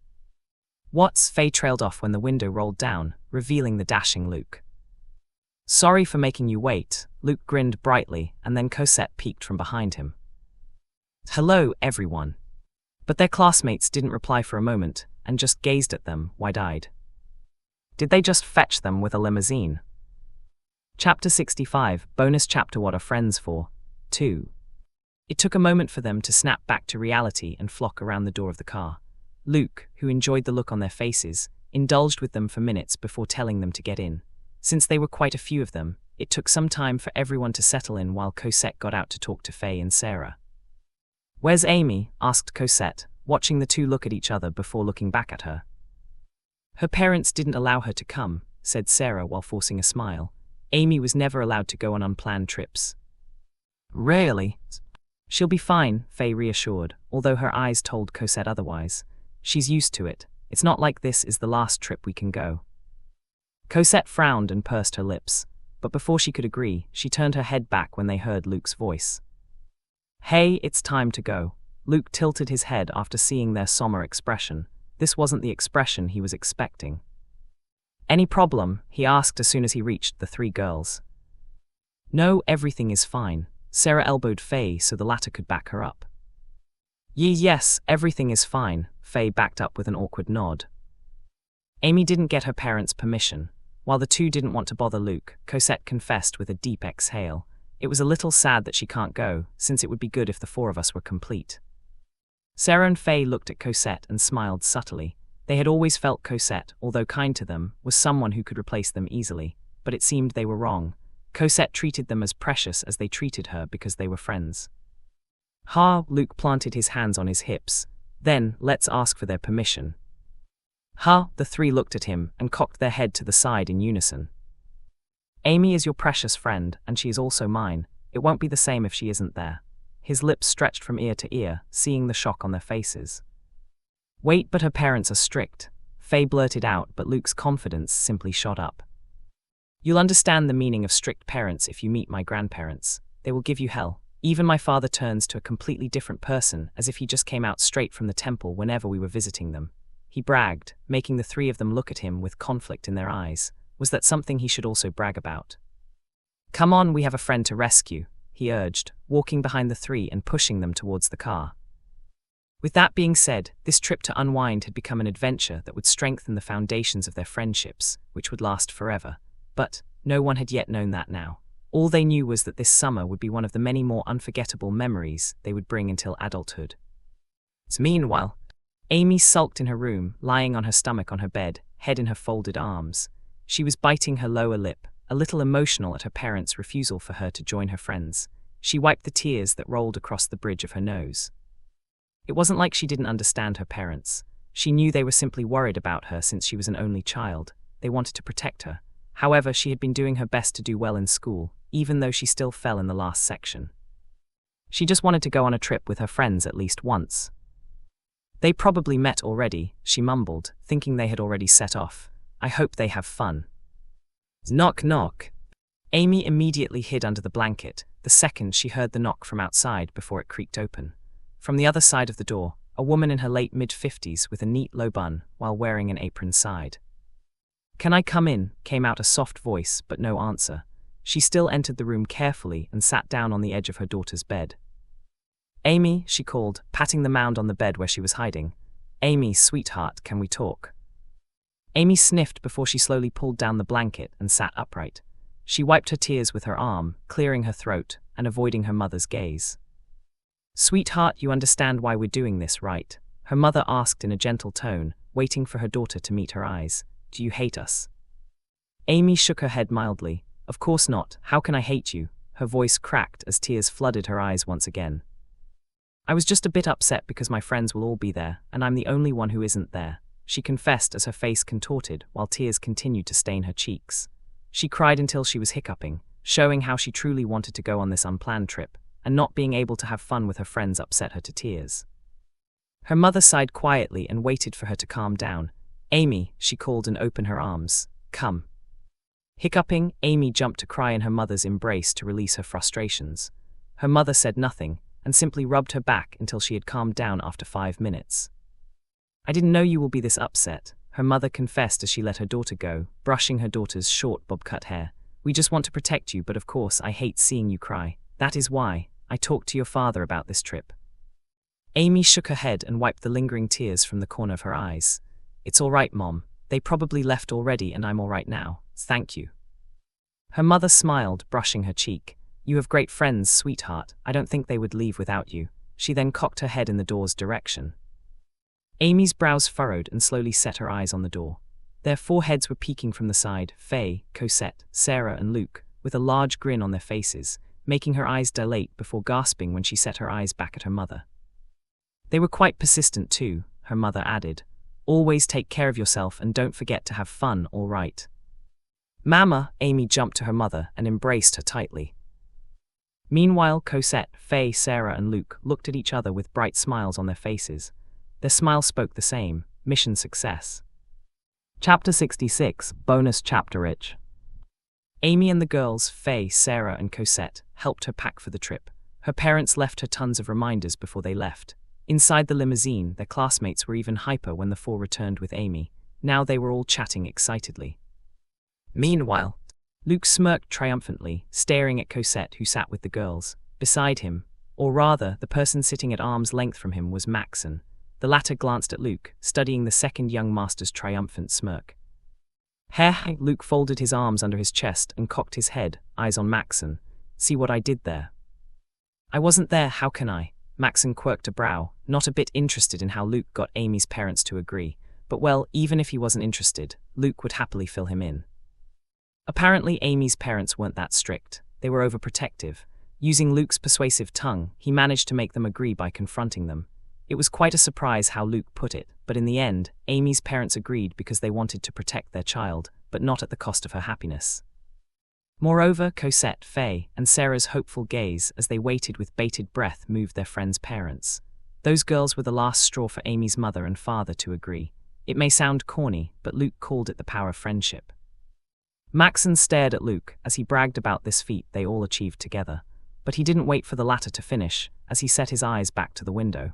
"What's?" Faye trailed off when the window rolled down, revealing the dashing Luke. "Sorry for making you wait." Luke grinned brightly, and then Cosette peeked from behind him. "Hello, everyone." But their classmates didn't reply for a moment, and just gazed at them, wide-eyed. Did they just fetch them with a limousine? Chapter 65, bonus chapter. What are friends for? 2. It took a moment for them to snap back to reality and flock around the door of the car. Luke, who enjoyed the look on their faces, indulged with them for minutes before telling them to get in. Since they were quite a few of them, it took some time for everyone to settle in while Cosette got out to talk to Faye and Sarah. "Where's Amy?" asked Cosette, watching the two look at each other before looking back at her. "Her parents didn't allow her to come," said Sarah while forcing a smile. "Amy was never allowed to go on unplanned trips." "Really?" "She'll be fine," Faye reassured, although her eyes told Cosette otherwise. "She's used to it. It's not like this is the last trip we can go." Cosette frowned and pursed her lips, but before she could agree, she turned her head back when they heard Luke's voice. "Hey, it's time to go." Luke tilted his head after seeing their somber expression. This wasn't the expression he was expecting. "Any problem?" he asked as soon as he reached the three girls. "No, everything is fine." Sarah elbowed Faye so the latter could back her up. Yes, everything is fine," Faye backed up with an awkward nod. Amy didn't get her parents' permission. While the two didn't want to bother Luke, Cosette confessed with a deep exhale. "It was a little sad that she can't go, since it would be good if the four of us were complete." Sarah and Faye looked at Cosette and smiled subtly. They had always felt Cosette, although kind to them, was someone who could replace them easily, but it seemed they were wrong. Cosette treated them as precious as they treated her because they were friends. "Ha," Luke planted his hands on his hips. "Then, let's ask for their permission." "Ha," the three looked at him and cocked their head to the side in unison. "Amy is your precious friend, and she is also mine. It won't be the same if she isn't there." His lips stretched from ear to ear, seeing the shock on their faces. "Wait, but her parents are strict," Faye blurted out, but Luke's confidence simply shot up. "You'll understand the meaning of strict parents if you meet my grandparents. They will give you hell. Even my father turns to a completely different person, as if he just came out straight from the temple whenever we were visiting them," he bragged, making the three of them look at him with conflict in their eyes. Was that something he should also brag about? "Come on, we have a friend to rescue," he urged, walking behind the three and pushing them towards the car. With that being said, this trip to unwind had become an adventure that would strengthen the foundations of their friendships, which would last forever. But no one had yet known that now. All they knew was that this summer would be one of the many more unforgettable memories they would bring until adulthood. Meanwhile, Amy sulked in her room, lying on her stomach on her bed, head in her folded arms. She was biting her lower lip, a little emotional at her parents' refusal for her to join her friends. She wiped the tears that rolled across the bridge of her nose. It wasn't like she didn't understand her parents. She knew they were simply worried about her since she was an only child. They wanted to protect her. However, she had been doing her best to do well in school, even though she still fell in the last section. She just wanted to go on a trip with her friends at least once. "They probably met already," she mumbled, thinking they had already set off. "I hope they have fun." Knock, knock. Amy immediately hid under the blanket, the second she heard the knock from outside before it creaked open. From the other side of the door, a woman in her late mid-50s with a neat low bun while wearing an apron sighed. "Can I come in?" came out a soft voice, but no answer. She still entered the room carefully and sat down on the edge of her daughter's bed. "Amy," she called, patting the mound on the bed where she was hiding. "Amy, sweetheart, can we talk?" Amy sniffed before she slowly pulled down the blanket and sat upright. She wiped her tears with her arm, clearing her throat and avoiding her mother's gaze. "Sweetheart, you understand why we're doing this, right?" her mother asked in a gentle tone, waiting for her daughter to meet her eyes. "Do you hate us?" Amy shook her head mildly. "Of course not. How can I hate you?" Her voice cracked as tears flooded her eyes once again. I was just a bit upset because my friends will all be there, and I'm the only one who isn't there, she confessed as her face contorted while tears continued to stain her cheeks. She cried until she was hiccuping, showing how she truly wanted to go on this unplanned trip, and not being able to have fun with her friends upset her to tears. Her mother sighed quietly and waited for her to calm down. Amy, she called and opened her arms. Come. Hiccuping, Amy jumped to cry in her mother's embrace to release her frustrations. Her mother said nothing, and simply rubbed her back until she had calmed down after 5 minutes. I didn't know you will be this upset, her mother confessed as she let her daughter go, brushing her daughter's short bob-cut hair. We just want to protect you, but of course I hate seeing you cry. That is why I talked to your father about this trip. Amy shook her head and wiped the lingering tears from the corner of her eyes. It's all right, Mom. They probably left already and I'm all right now. Thank you. Her mother smiled, brushing her cheek. You have great friends, sweetheart. I don't think they would leave without you. She then cocked her head in the door's direction. Amy's brows furrowed and slowly set her eyes on the door. Their foreheads were peeking from the side, Faye, Cosette, Sarah and Luke, with a large grin on their faces, making her eyes dilate before gasping when she set her eyes back at her mother. They were quite persistent too, her mother added. Always take care of yourself and don't forget to have fun, all right? Mama, Amy jumped to her mother and embraced her tightly. Meanwhile, Cosette, Faye, Sarah and Luke looked at each other with bright smiles on their faces. Their smile spoke the same, mission success. Chapter 66, Bonus Chapter Rich. Amy and the girls, Faye, Sarah and Cosette, helped her pack for the trip. Her parents left her tons of reminders before they left. Inside the limousine, their classmates were even hyper when the four returned with Amy. Now they were all chatting excitedly. Meanwhile, Luke smirked triumphantly, staring at Cosette who sat with the girls. Beside him, or rather, the person sitting at arm's length from him was Maxen. The latter glanced at Luke, studying the second young master's triumphant smirk. Heh, Luke folded his arms under his chest and cocked his head, eyes on Maxen. See what I did there? I wasn't there, how can I? Maxen quirked a brow, not a bit interested in how Luke got Amy's parents to agree. But well, even if he wasn't interested, Luke would happily fill him in. Apparently Amy's parents weren't that strict. They were overprotective. Using Luke's persuasive tongue, he managed to make them agree by confronting them. It was quite a surprise how Luke put it, but in the end, Amy's parents agreed because they wanted to protect their child, but not at the cost of her happiness. Moreover, Cosette, Faye, and Sarah's hopeful gaze as they waited with bated breath moved their friends' parents. Those girls were the last straw for Amy's mother and father to agree. It may sound corny, but Luke called it the power of friendship. Maxen stared at Luke as he bragged about this feat they all achieved together, but he didn't wait for the latter to finish as he set his eyes back to the window.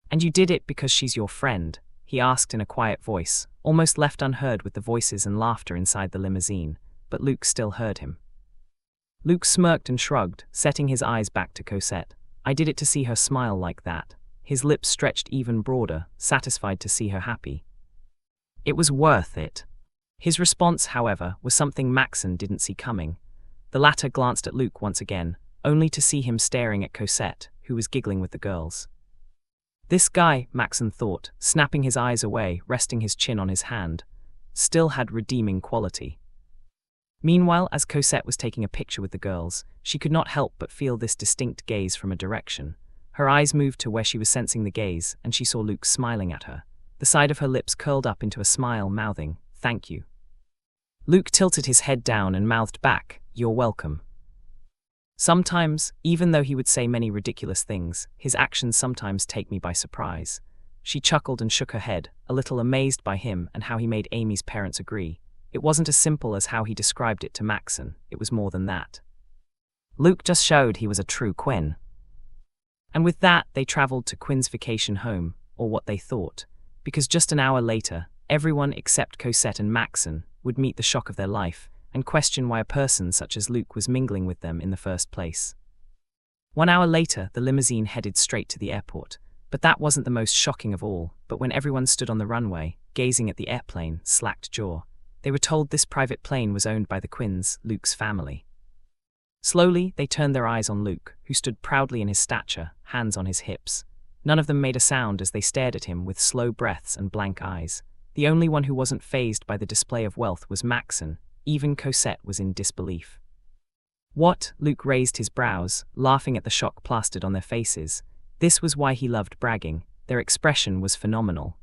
And you did it because she's your friend, he asked in a quiet voice, almost left unheard with the voices and laughter inside the limousine, but Luke still heard him. Luke smirked and shrugged, setting his eyes back to Cosette. I did it to see her smile like that. His lips stretched even broader, satisfied to see her happy. It was worth it. His response, however, was something Maxen didn't see coming. The latter glanced at Luke once again, only to see him staring at Cosette, who was giggling with the girls. This guy, Maxen thought, snapping his eyes away, resting his chin on his hand, still had redeeming quality. Meanwhile, as Cosette was taking a picture with the girls, she could not help but feel this distinct gaze from a direction. Her eyes moved to where she was sensing the gaze, and she saw Luke smiling at her. The side of her lips curled up into a smile, mouthing, "Thank you." Luke tilted his head down and mouthed back, "You're welcome." Sometimes, even though he would say many ridiculous things, his actions sometimes take me by surprise. She chuckled and shook her head, a little amazed by him and how he made Amy's parents agree. It wasn't as simple as how he described it to Maxen, it was more than that. Luke just showed he was a true Quinn. And with that, they travelled to Quinn's vacation home, or what they thought, because just an hour later, everyone except Cosette and Maxen would meet the shock of their life and question why a person such as Luke was mingling with them in the first place. 1 hour later, the limousine headed straight to the airport, but that wasn't the most shocking of all. But when everyone stood on the runway, gazing at the airplane, slacked jaw, they were told this private plane was owned by the Quinns, Luke's family. Slowly, they turned their eyes on Luke, who stood proudly in his stature, hands on his hips. None of them made a sound as they stared at him with slow breaths and blank eyes. The only one who wasn't fazed by the display of wealth was Maxen. Even Cosette was in disbelief. What? Luke raised his brows, laughing at the shock plastered on their faces. This was why he loved bragging. Their expression was phenomenal.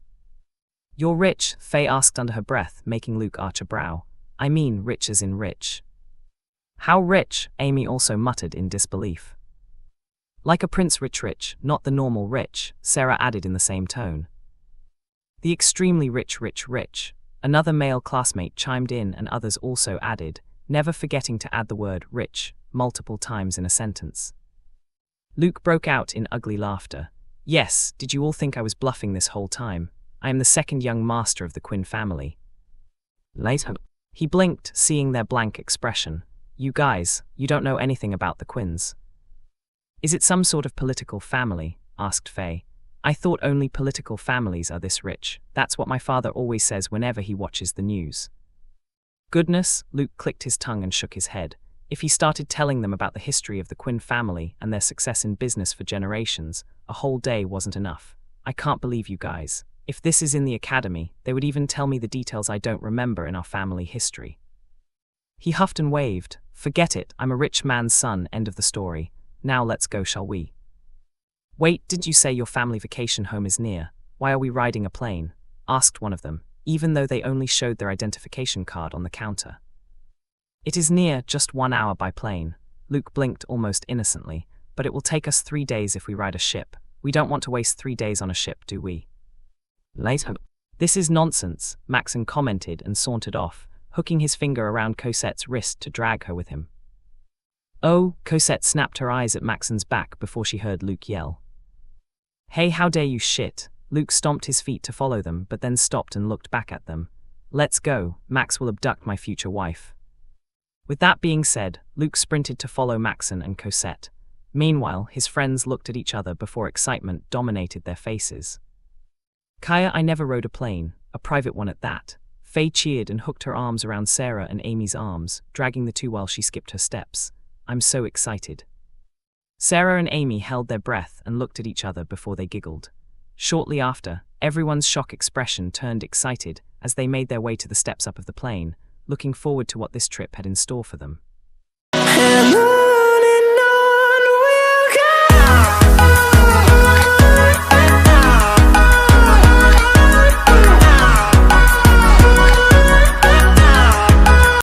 "You're rich?" Faye asked under her breath, making Luke arch a brow. "I mean rich as in rich." "How rich?" Amy also muttered in disbelief. "Like a prince rich, not the normal rich," Sarah added in the same tone. "The extremely rich. Another male classmate chimed in and others also added, never forgetting to add the word rich multiple times in a sentence. Luke broke out in ugly laughter. "Yes, did you all think I was bluffing this whole time? I am the second young master of the Quinn family." Later, he blinked, seeing their blank expression. "You guys, you don't know anything about the Quinns." "Is it some sort of political family?" asked Faye. "I thought only political families are this rich. That's what my father always says whenever he watches the news." "Goodness," Luke clicked his tongue and shook his head. If he started telling them about the history of the Quinn family and their success in business for generations, a whole day wasn't enough. "I can't believe you guys. If this is in the academy, they would even tell me the details I don't remember in our family history." He huffed and waved. "Forget it, I'm a rich man's son, end of the story. Now let's go, shall we?" "Wait, didn't you say your family vacation home is near? Why are we riding a plane?" asked one of them, even though they only showed their identification card on the counter. "It is near, just 1 hour by plane." Luke blinked almost innocently. "But it will take us 3 days if we ride a ship. We don't want to waste 3 days on a ship, do we?" Later. "This is nonsense," Maxen commented and sauntered off, hooking his finger around Cosette's wrist to drag her with him. "Oh," Cosette snapped her eyes at Maxen's back before she heard Luke yell. "Hey, how dare you shit!" Luke stomped his feet to follow them, but then stopped and looked back at them. "Let's go, Max will abduct my future wife." With that being said, Luke sprinted to follow Maxen and Cosette. Meanwhile, his friends looked at each other before excitement dominated their faces. "Kaya, I never rode a plane, a private one at that." Faye cheered and hooked her arms around Sarah and Amy's arms, dragging the two while she skipped her steps. "I'm so excited." Sarah and Amy held their breath and looked at each other before they giggled. Shortly after, everyone's shock expression turned excited as they made their way to the steps up of the plane, looking forward to what this trip had in store for them.